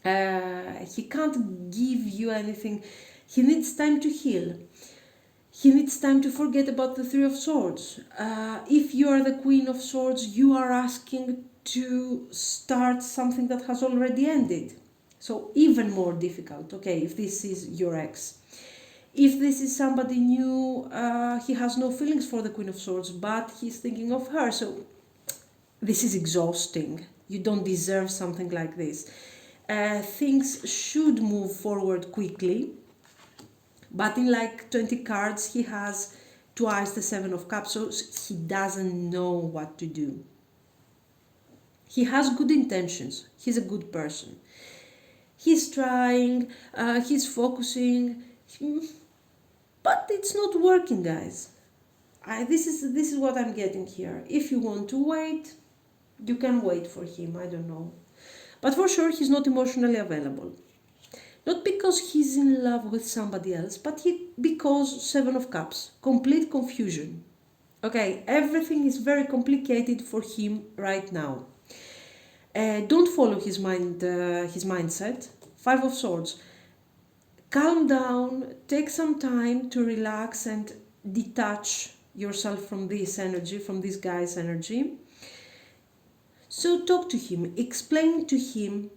He can't give you anything. He needs time to heal. He needs time to forget about the Three of Swords. If you are the Queen of Swords, you are asking to start something that has already ended. So even more difficult, okay, if this is your ex. If this is somebody new, he has no feelings for the Queen of Swords, but he's thinking of her. So this is exhausting. You don't deserve something like this. Things should move forward quickly, but in like 20 cards he has twice the Seven of Cups, so he doesn't know what to do. He has good intentions, he's a good person, he's trying, he's focusing, but it's not working, guys. This is what I'm getting here. If you want to wait, you can wait for him, I don't know. But for sure, he's not emotionally available. Not because he's in love with somebody else, but because Seven of Cups, complete confusion. Okay, everything is very complicated for him right now. Don't follow his mindset. Five of Swords. Calm down, take some time to relax and detach yourself from this energy, from this guy's energy. So talk to him, explain to him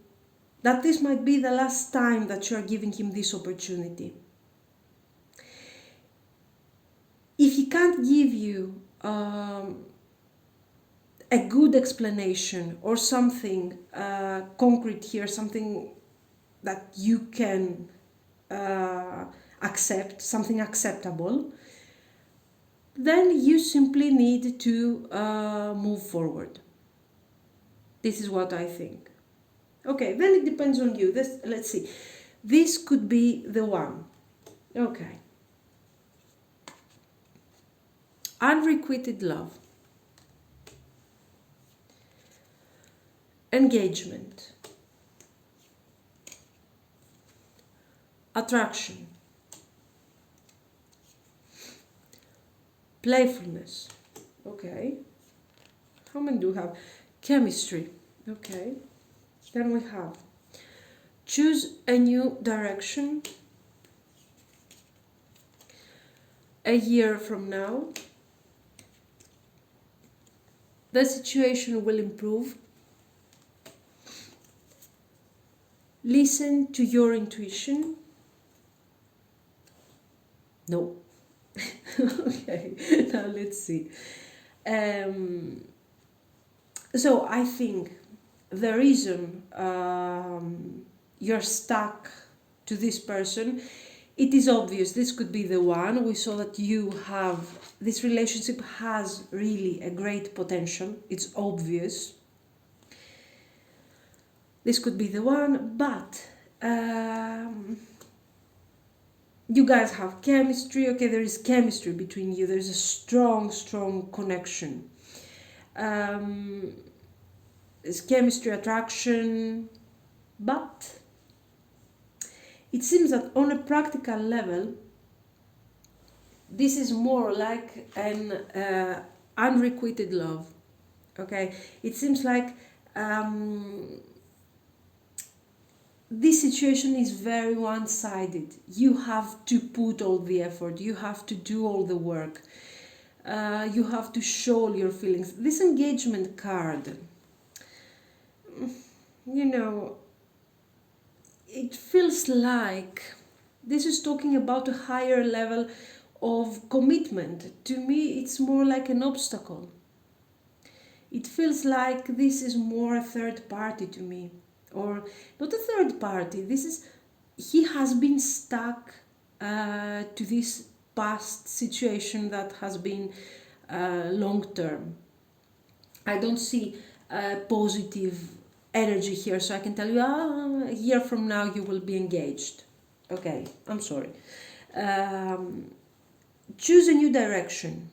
that this might be the last time that you are giving him this opportunity. If he can't give you a good explanation or something concrete here, something that you can accept, something acceptable, then you simply need to move forward. This is what I think. Okay, then it depends on you. Let's see. This could be the one. Okay. Unrequited love. Engagement. Attraction. Playfulness. Okay. How many do we have? Chemistry. Okay. Then we have choose a new direction. A year from now, the situation will improve. Listen to your intuition. No. Okay, now let's see. So I think the reason you're stuck to this person, it is obvious. This could be the one. We saw that this relationship has really a great potential. It's obvious. This could be the one, but you guys have chemistry. Okay, there is chemistry between you. There's a strong connection. There's chemistry, attraction, but it seems that on a practical level, this is more like an unrequited love. Okay, it seems like this situation is very one-sided. You have to put all the effort. You have to do all the work. You have to show all your feelings. This engagement card, it feels like this is talking about a higher level of commitment. To me, it's more like an obstacle. It feels like this is more a third party to me. Or not a third party. He has been stuck to this past situation that has been long term. I don't see positive energy here, so I can tell you, a year from now you will be engaged. Okay, I'm sorry. Choose a new direction.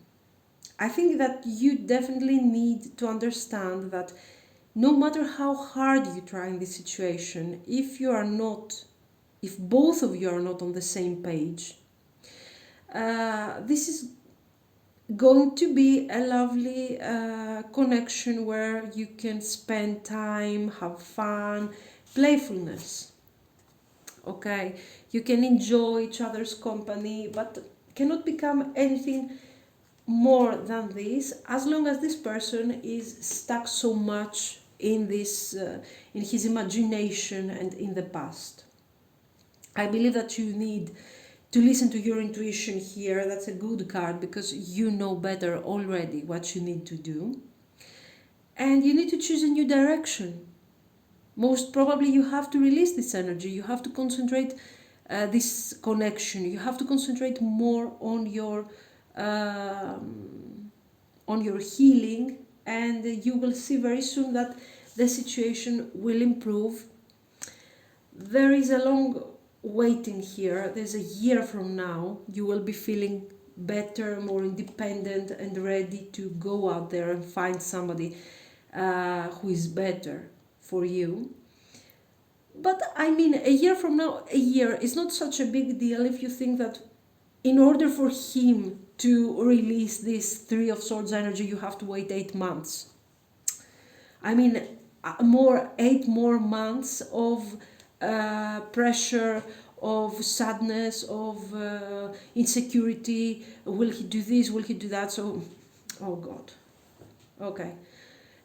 I think that you definitely need to understand that no matter how hard you try in this situation, if both of you are not on the same page, this is going to be a lovely connection where you can spend time, have fun, playfulness. Okay, you can enjoy each other's company, but cannot become anything more than this, as long as this person is stuck so much in this, in his imagination and in the past. I believe that you need to listen to your intuition here. That's a good card because you know better already what you need to do. And you need to choose a new direction. Most probably you have to release this energy. You have to concentrate this connection. You have to concentrate more on your healing, and you will see very soon that the situation will improve. There is a long waiting here. There's a year from now. You will be feeling better, more independent, and ready to go out there and find somebody who is better for you. But I mean, a year from now, a year is not such a big deal if you think that in order for him to release this Three of Swords energy, you have to wait 8 months. I mean, 8 more months of pressure, of sadness, of insecurity. Will he do this? Will he do that? So, oh God. Okay.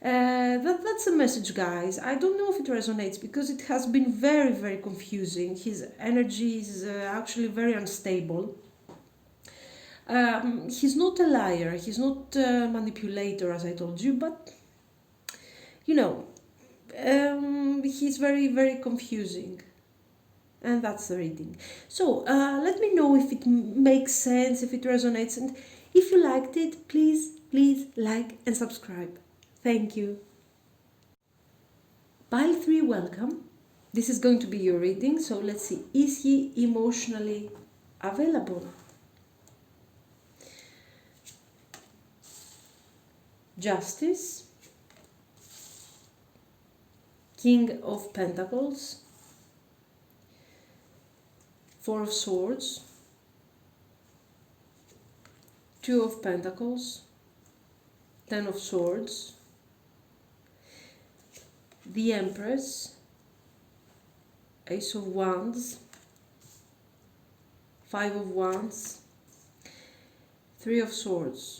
That's a message, guys. I don't know if it resonates because it has been very, very confusing. His energy is actually very unstable. He's not a liar. He's not a manipulator, as I told you, but he's very, very confusing. And that's the reading. So let me know if it makes sense, if it resonates, and if you liked it, please like and subscribe. Thank you. Pile 3, welcome. This is going to be your reading, so let's see. Is he emotionally available? Justice, King of Pentacles, Four of Swords, Two of Pentacles, Ten of Swords, the Empress, Ace of Wands, Five of Wands, Three of Swords.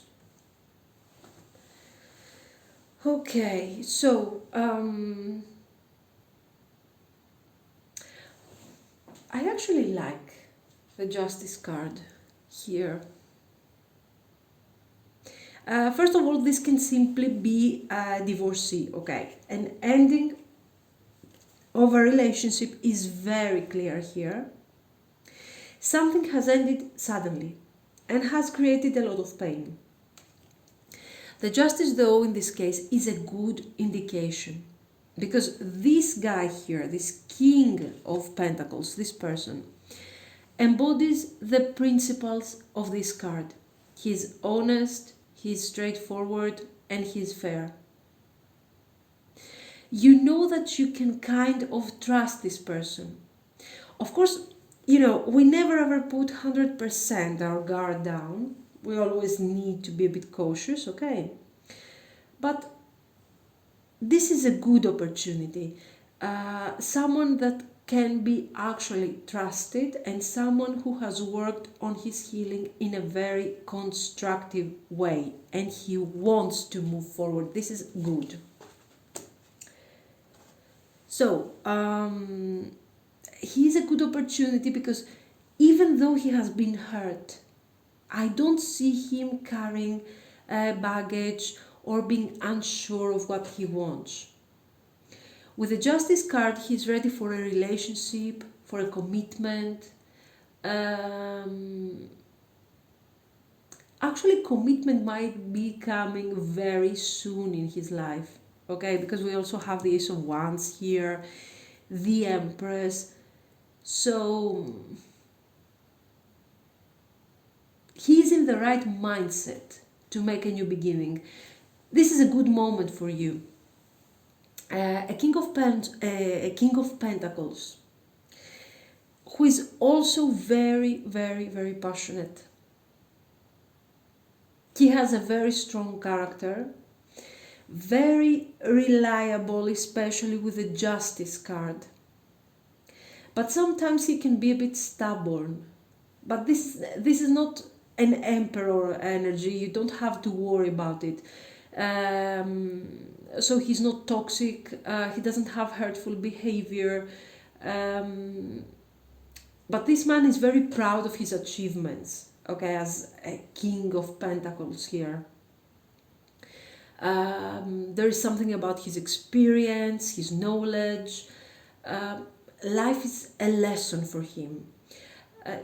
Okay, so I actually like the Justice card here. First of all, this can simply be a divorcee, okay? An ending of a relationship is very clear here. Something has ended suddenly and has created a lot of pain. The Justice, though, in this case, is a good indication, because this guy here, this King of Pentacles, this person, embodies the principles of this card. He's honest, he's straightforward, and he's fair. You know that you can kind of trust this person. Of course, you know, we never ever put 100% our guard down. We always need to be a bit cautious, okay? But this is a good opportunity. Someone that can be actually trusted, and someone who has worked on his healing in a very constructive way, and he wants to move forward. This is good. So, he's a good opportunity because even though he has been hurt, I don't see him carrying baggage or being unsure of what he wants. With the Justice card, he's ready for a relationship, for a commitment. Actually, commitment might be coming very soon in his life, okay? Because we also have the Ace of Wands here, the Empress. So he's in the right mindset to make a new beginning. This is a good moment for you. A King of Pentacles, who is also very, very, very passionate. He has a very strong character, very reliable, especially with the Justice card. But sometimes he can be a bit stubborn. But this is not an Emperor energy. You don't have to worry about it. So he's not toxic. He doesn't have hurtful behavior. But this man is very proud of his achievements, okay, as a King of Pentacles here. There is something about his experience, his knowledge. Life is a lesson for him.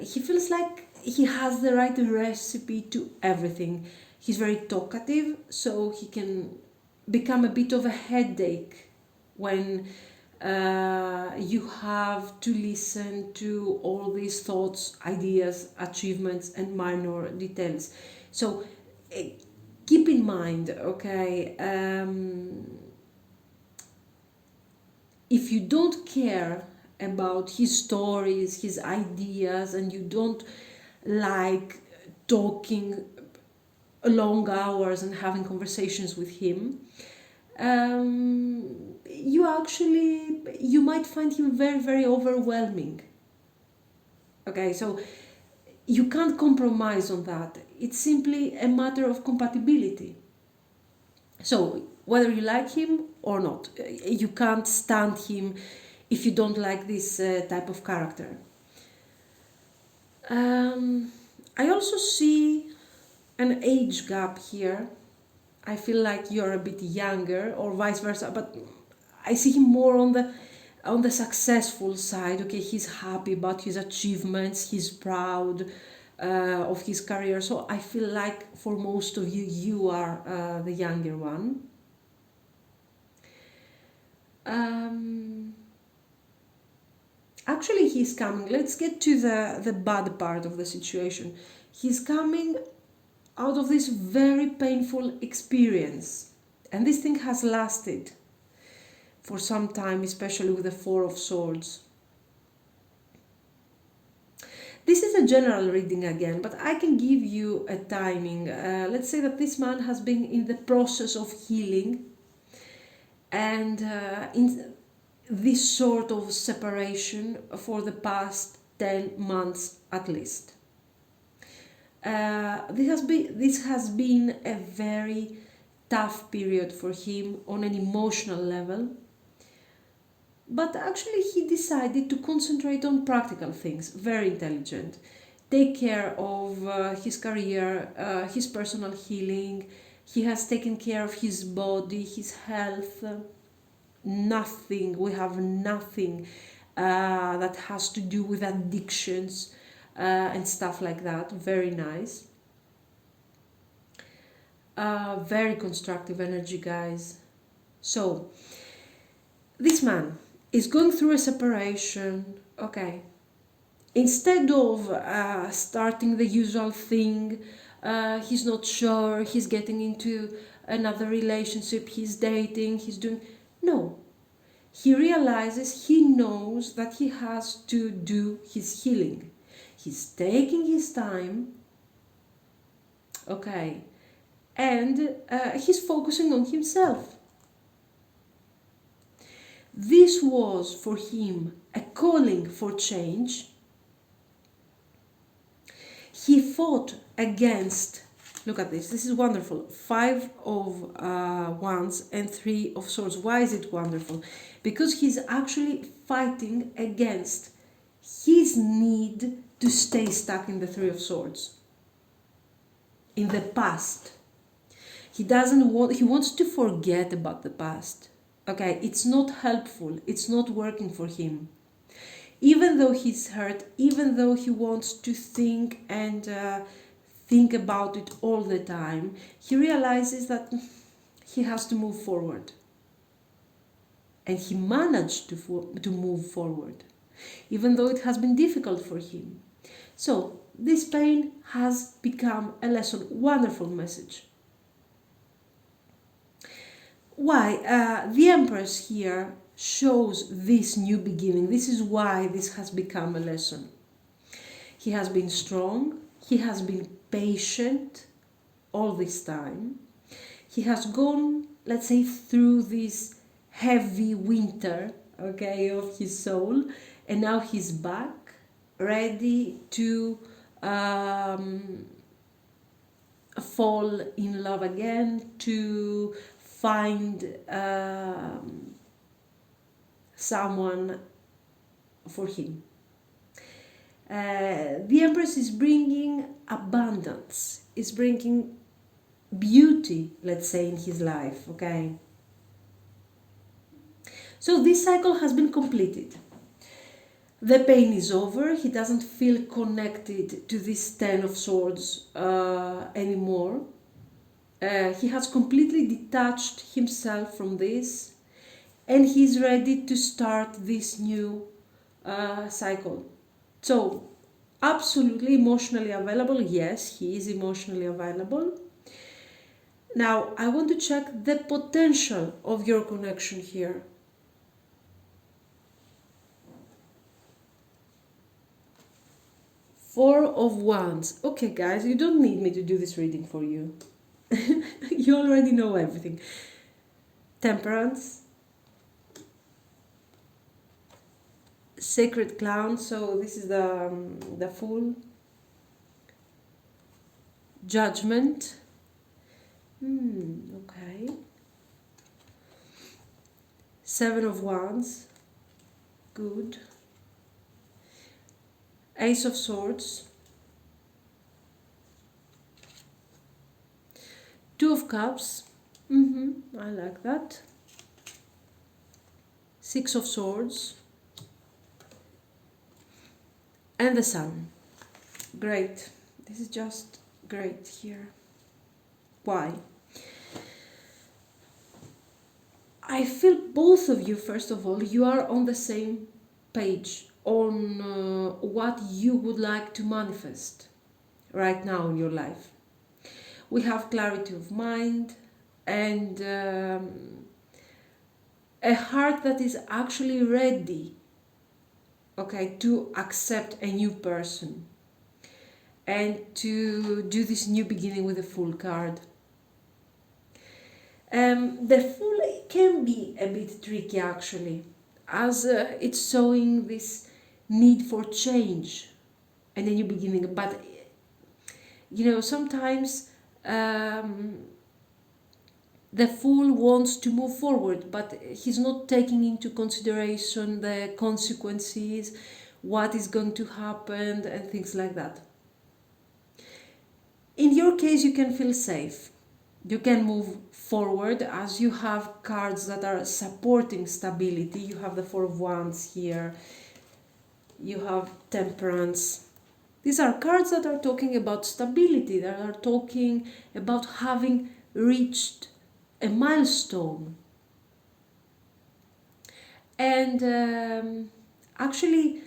He feels like he has the right recipe to everything. He's very talkative, so he can become a bit of a headache when you have to listen to all these thoughts, ideas, achievements, and minor details. So keep in mind, okay, if you don't care about his stories, his ideas, and you don't like talking long hours and having conversations with him, you might find him very, very overwhelming. Okay, so you can't compromise on that. It's simply a matter of compatibility. So whether you like him or not, you can't stand him if you don't like this type of character. I also see an age gap here. I feel like you're a bit younger, or vice versa, but I see him more on the on the successful side. Okay, he's happy about his achievements, he's proud of his career. So I feel like for most of you, you are the younger one. Actually, he's coming. Let's get to the bad part of the situation. He's coming out of this very painful experience, and this thing has lasted for some time, especially with the Four of Swords. This is a general reading again, but I can give you a timing. Let's say that this man has been in the process of healing, and in this sort of separation for the past 10 months at least. This has been a very tough period for him on an emotional level, but actually he decided to concentrate on practical things. Very intelligent. Take care of his career, his personal healing. He has taken care of his body, his health. We have nothing that has to do with addictions and stuff like that. Very nice. Very constructive energy, guys. So this man is going through a separation. Okay, instead of starting the usual thing, he's not sure, he's getting into another relationship, he's dating, he's doing, no, he realizes, he knows that he has to do his healing. He's taking his time, okay, and he's focusing on himself. This was for him a calling for change. He fought against, look at this is wonderful, 5 of Wands and 3 of Swords. Why is it wonderful? Because he's actually fighting against his need to stay stuck in the 3 of Swords, in the past. He wants to forget about the past. Okay, it's not helpful, it's not working for him. Even though he's hurt, even though he wants to think and think about it all the time, he realizes that he has to move forward. And he managed to move forward, even though it has been difficult for him. So this pain has become a lesson. Wonderful message. Why? The Empress here shows this new beginning. This is why this has become a lesson. He has been strong, he has been patient all this time. He has gone, let's say, through this heavy winter, okay, of his soul, and now he's back, ready to fall in love again, to find someone for him. The Empress is bringing abundance, is bringing beauty, let's say, in his life, okay? So this cycle has been completed. The pain is over, he doesn't feel connected to this 10 of Swords anymore. He has completely detached himself from this, and he's ready to start this new cycle. So, absolutely emotionally available. Yes, he is emotionally available. Now, I want to check the potential of your connection here. Four of Wands. Okay, guys, you don't need me to do this reading for you. You already know everything. Temperance. Sacred Clown. So this is the Fool. Judgment. Okay. Seven of Wands. Good. Ace of Swords. Two of Cups. I like that. Six of Swords, and the Sun. Great. This is just great here. Why? I feel both of you, first of all, you are on the same page on what you would like to manifest right now in your life. We have clarity of mind and a heart that is actually ready, okay, to accept a new person and to do this new beginning with a Fool card. The Fool can be a bit tricky actually, as it's showing this need for change and a new beginning, but you know, sometimes the Fool wants to move forward, but he's not taking into consideration the consequences, what is going to happen, and things like that. In your case, you can feel safe. You can move forward as you have cards that are supporting stability. You have the Four of Wands here. You have Temperance. These are cards that are talking about stability, that are talking about having reached a milestone. And actually,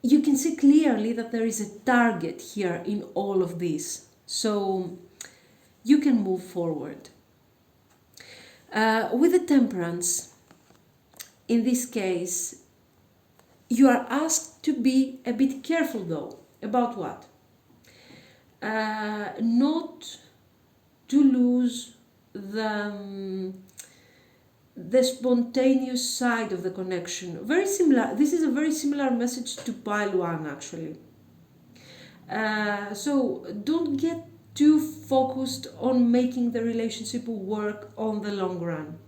you can see clearly that there is a target here in all of this. So you can move forward. With the Temperance, in this case, you are asked to be a bit careful though. About what? Not to lose the spontaneous side of the connection. Very similar. This is a very similar message to pile one actually. So don't get too focused on making the relationship work on the long run.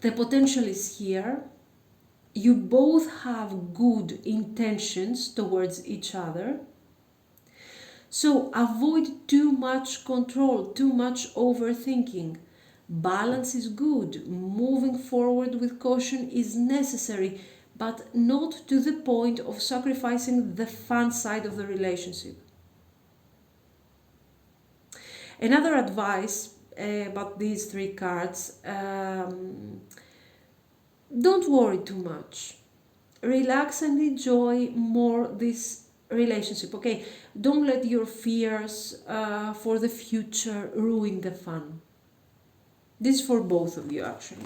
The potential is here. You both have good intentions towards each other. So avoid too much control, too much overthinking. Balance is good. Moving forward with caution is necessary, but not to the point of sacrificing the fun side of the relationship. Another advice about these three cards, don't worry too much. Relax and enjoy more this relationship, okay? Don't let your fears for the future ruin the fun. This is for both of you actually.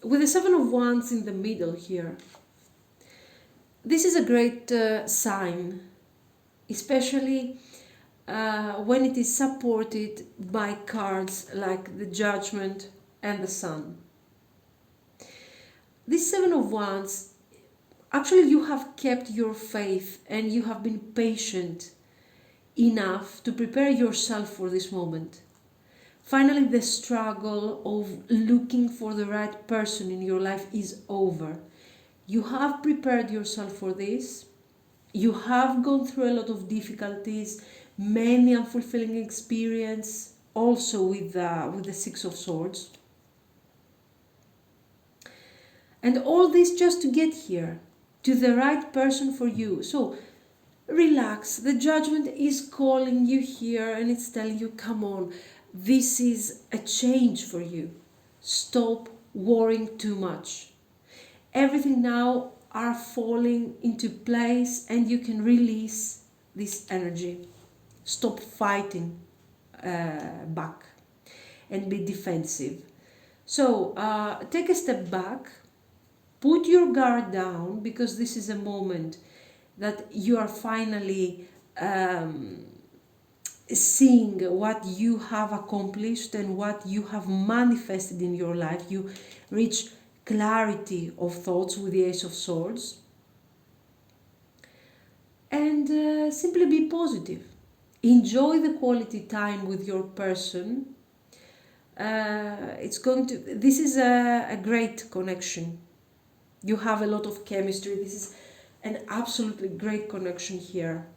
With the Seven of Wands in the middle here, this is a great sign, especially when it is supported by cards like the Judgment and the Sun. This Seven of Wands, actually you have kept your faith and you have been patient enough to prepare yourself for this moment. Finally, the struggle of looking for the right person in your life is over. You have prepared yourself for this. You have gone through a lot of difficulties, many unfulfilling experience, also with the Six of Swords. And all this just to get here, to the right person for you. So relax, the Judgment is calling you here and it's telling you, come on, this is a change for you. Stop worrying too much. Everything now are falling into place and you can release this energy. Stop fighting back and be defensive. So take a step back, put your guard down, because this is a moment that you are finally seeing what you have accomplished and what you have manifested in your life. You reach clarity of thoughts with the Ace of Swords. And simply be positive. Enjoy the quality time with your person. This is a great connection. You have a lot of chemistry. This is an absolutely great connection here.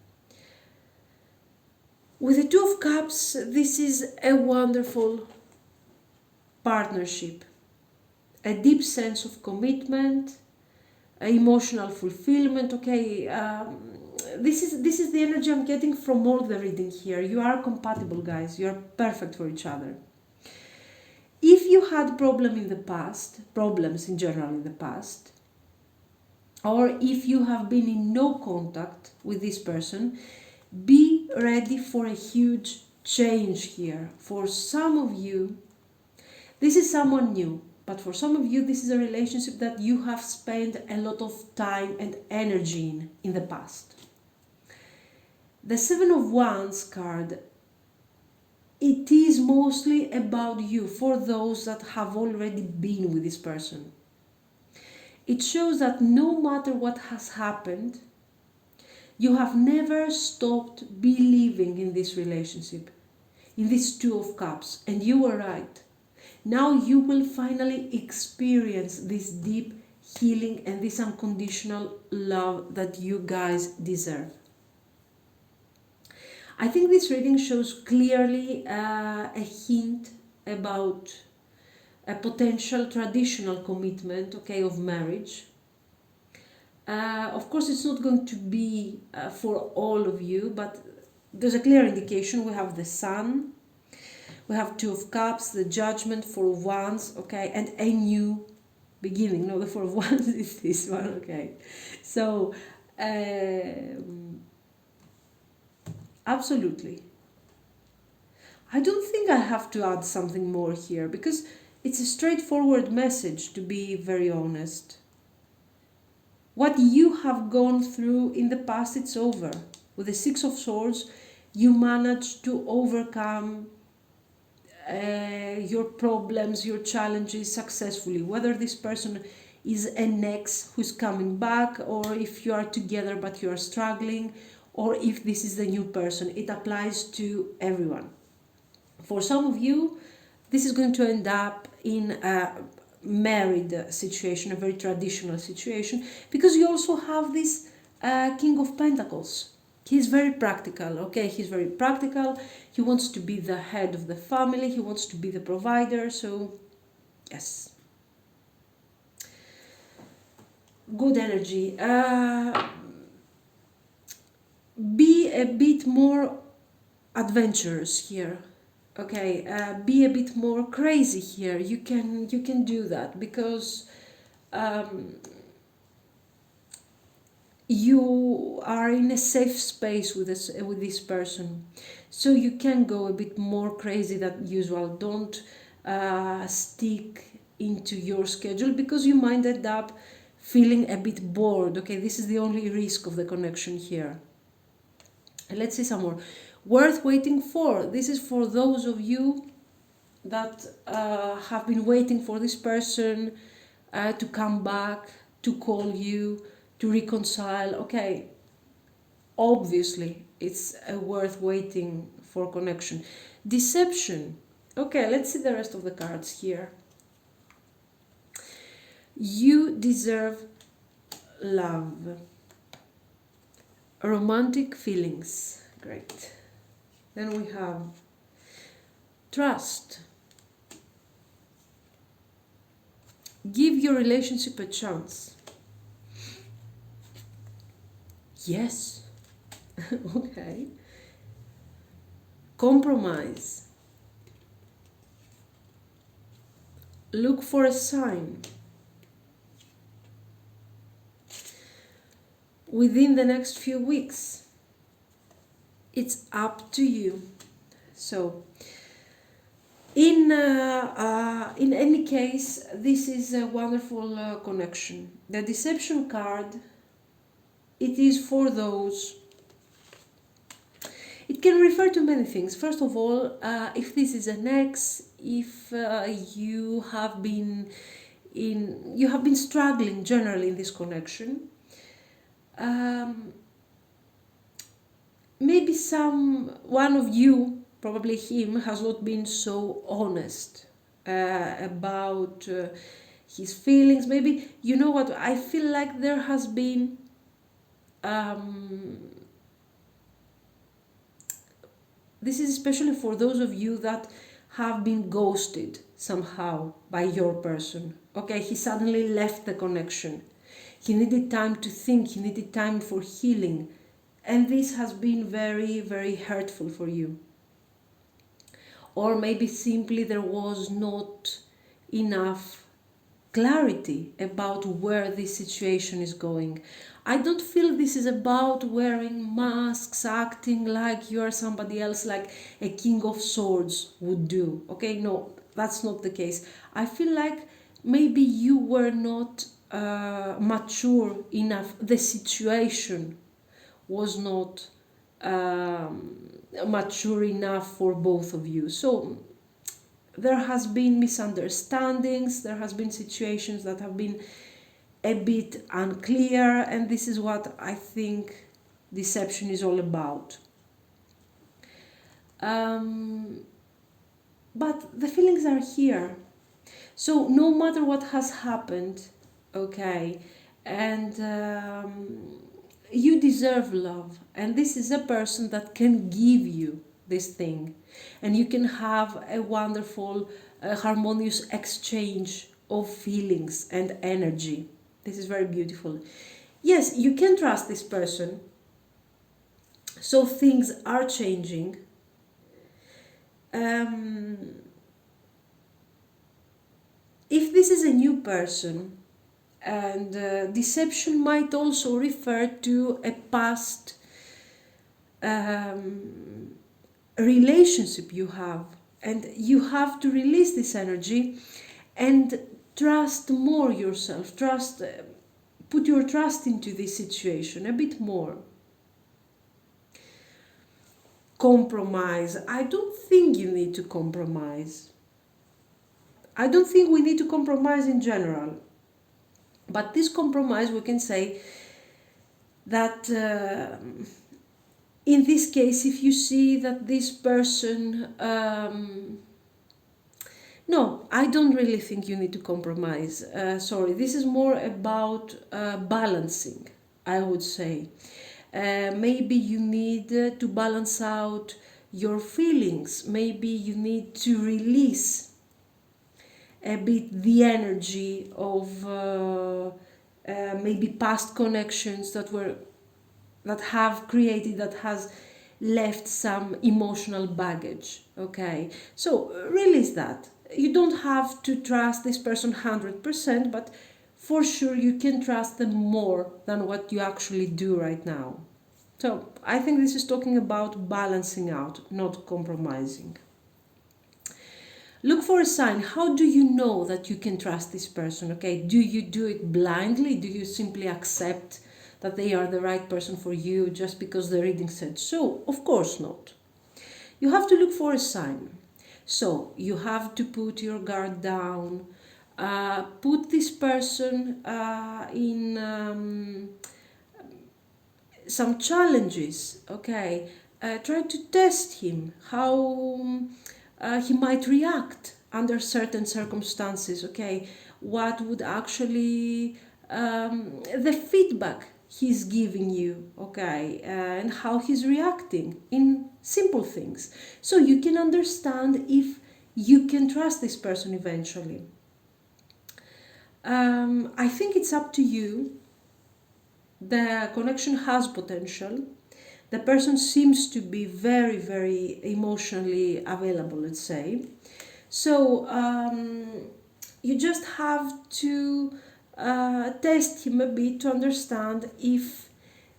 With the Two of Cups, this is a wonderful partnership, a deep sense of commitment, emotional fulfillment. Okay, this is the energy I'm getting from all the reading here. You are compatible, guys. You are perfect for each other. If you had problems in general in the past, or if you have been in no contact with this person, be ready for a huge change here. For some of you, this is someone new, but for some of you, this is a relationship that you have spent a lot of time and energy in the past. The Seven of Wands card, it is mostly about you, for those that have already been with this person. It shows that no matter what has happened, you have never stopped believing in this relationship, in this Two of Cups, and you were right. Now you will finally experience this deep healing and this unconditional love that you guys deserve. I think this reading shows clearly a hint about a potential traditional commitment, okay, of marriage. Of course, it's not going to be for all of you, but there's a clear indication. We have the Sun, we have Two of Cups, the Judgment, Four of Wands, okay, and a new beginning. No, the Four of Wands is this one, okay. So, absolutely. I don't think I have to add something more here because it's a straightforward message, to be very honest. What you have gone through in the past, it's over. With the Six of Swords, you managed to overcome your problems, your challenges successfully. Whether this person is an ex who's coming back, or if you are together but you are struggling, or if this is the new person, it applies to everyone. For some of you, this is going to end up in a married situation, a very traditional situation, because you also have this King of Pentacles. He's very practical, okay? He's very practical. He wants to be the head of the family. He wants to be the provider. So, yes. Good energy. Be a bit more adventurous here. Okay, be a bit more crazy here. You can do that because you are in a safe space with this person, so you can go a bit more crazy than usual. Don't stick into your schedule because you might end up feeling a bit bored. Okay, this is the only risk of the connection here. And let's see some more. Worth waiting for. This is for those of you that have been waiting for this person to come back, to call you, to reconcile. Okay, obviously it's worth waiting for connection. Deception. Okay, let's see the rest of the cards here. You deserve love. Romantic feelings. Great. Then we have trust. Give your relationship a chance. Yes. Okay. Compromise. Look for a sign. Within the next few weeks. It's up to you. So, in any case, this is a wonderful connection. The deception card, it is for those. It can refer to many things. First of all, if this is an ex, if you have been struggling generally in this connection. Maybe one of you, probably him, has not been so honest about his feelings. Maybe, you know what, I feel like there has been This is especially for those of you that have been ghosted somehow by your person. Okay, he suddenly left the connection. He needed time to think, he needed time for healing. And this has been very, very hurtful for you. Or maybe simply there was not enough clarity about where this situation is going. I don't feel this is about wearing masks, acting like you are somebody else, like a king of swords would do. Okay, no, that's not the case. I feel like maybe you were not mature enough. The situation was not mature enough for both of you. So there has been misunderstandings, there has been situations that have been a bit unclear, and this is what I think deception is all about. But the feelings are here. So no matter what has happened, okay, and you deserve love, and this is a person that can give you this thing, and you can have a wonderful harmonious exchange of feelings and energy. This is very beautiful. Yes, you can trust this person, so things are changing. If this is a new person, and deception might also refer to a past relationship you have, and you have to release this energy and trust more yourself, put your trust into this situation a bit more. Compromise. I don't think you need to compromise. I don't think we need to compromise in general. But this compromise, we can say that in this case, if you see that this person, no, I don't really think you need to compromise. Sorry, this is more about balancing, I would say. Maybe you need to balance out your feelings. Maybe you need to release a bit the energy of maybe past connections that has left some emotional baggage. Okay, so release that. You don't have to trust this person 100%, but for sure you can trust them more than what you actually do right now. So I think this is talking about balancing out, not compromising. Look for a sign. How do you know that you can trust this person? Okay, do you do it blindly? Do you simply accept that they are the right person for you just because the reading said so? Of course not. You have to look for a sign. So you have to put your guard down, put this person in some challenges, okay? Try to test him, how he might react under certain circumstances, okay? What would actually, the feedback he's giving you, okay? And how he's reacting in simple things. So you can understand if you can trust this person eventually. I think it's up to you. The connection has potential. The person seems to be very, very emotionally available, let's say. So you just have to test him a bit to understand if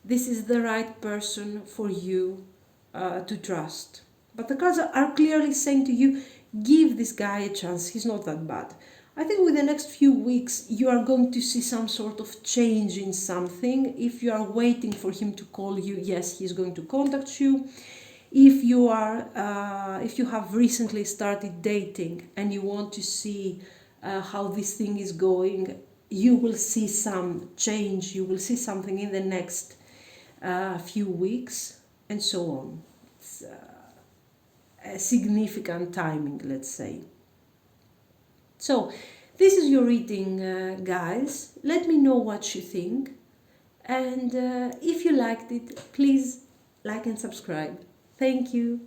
this is the right person for you to trust. But the cards are clearly saying to you, give this guy a chance, he's not that bad. I think with the next few weeks you are going to see some sort of change in something. If you are waiting for him to call you, yes, he's going to contact you. If you have recently started dating and you want to see how this thing is going, you will see some change, you will see something in the next few weeks, and so on. It's a significant timing, let's say. So, this is your reading, guys. Let me know what you think. And if you liked it, please like and subscribe. Thank you.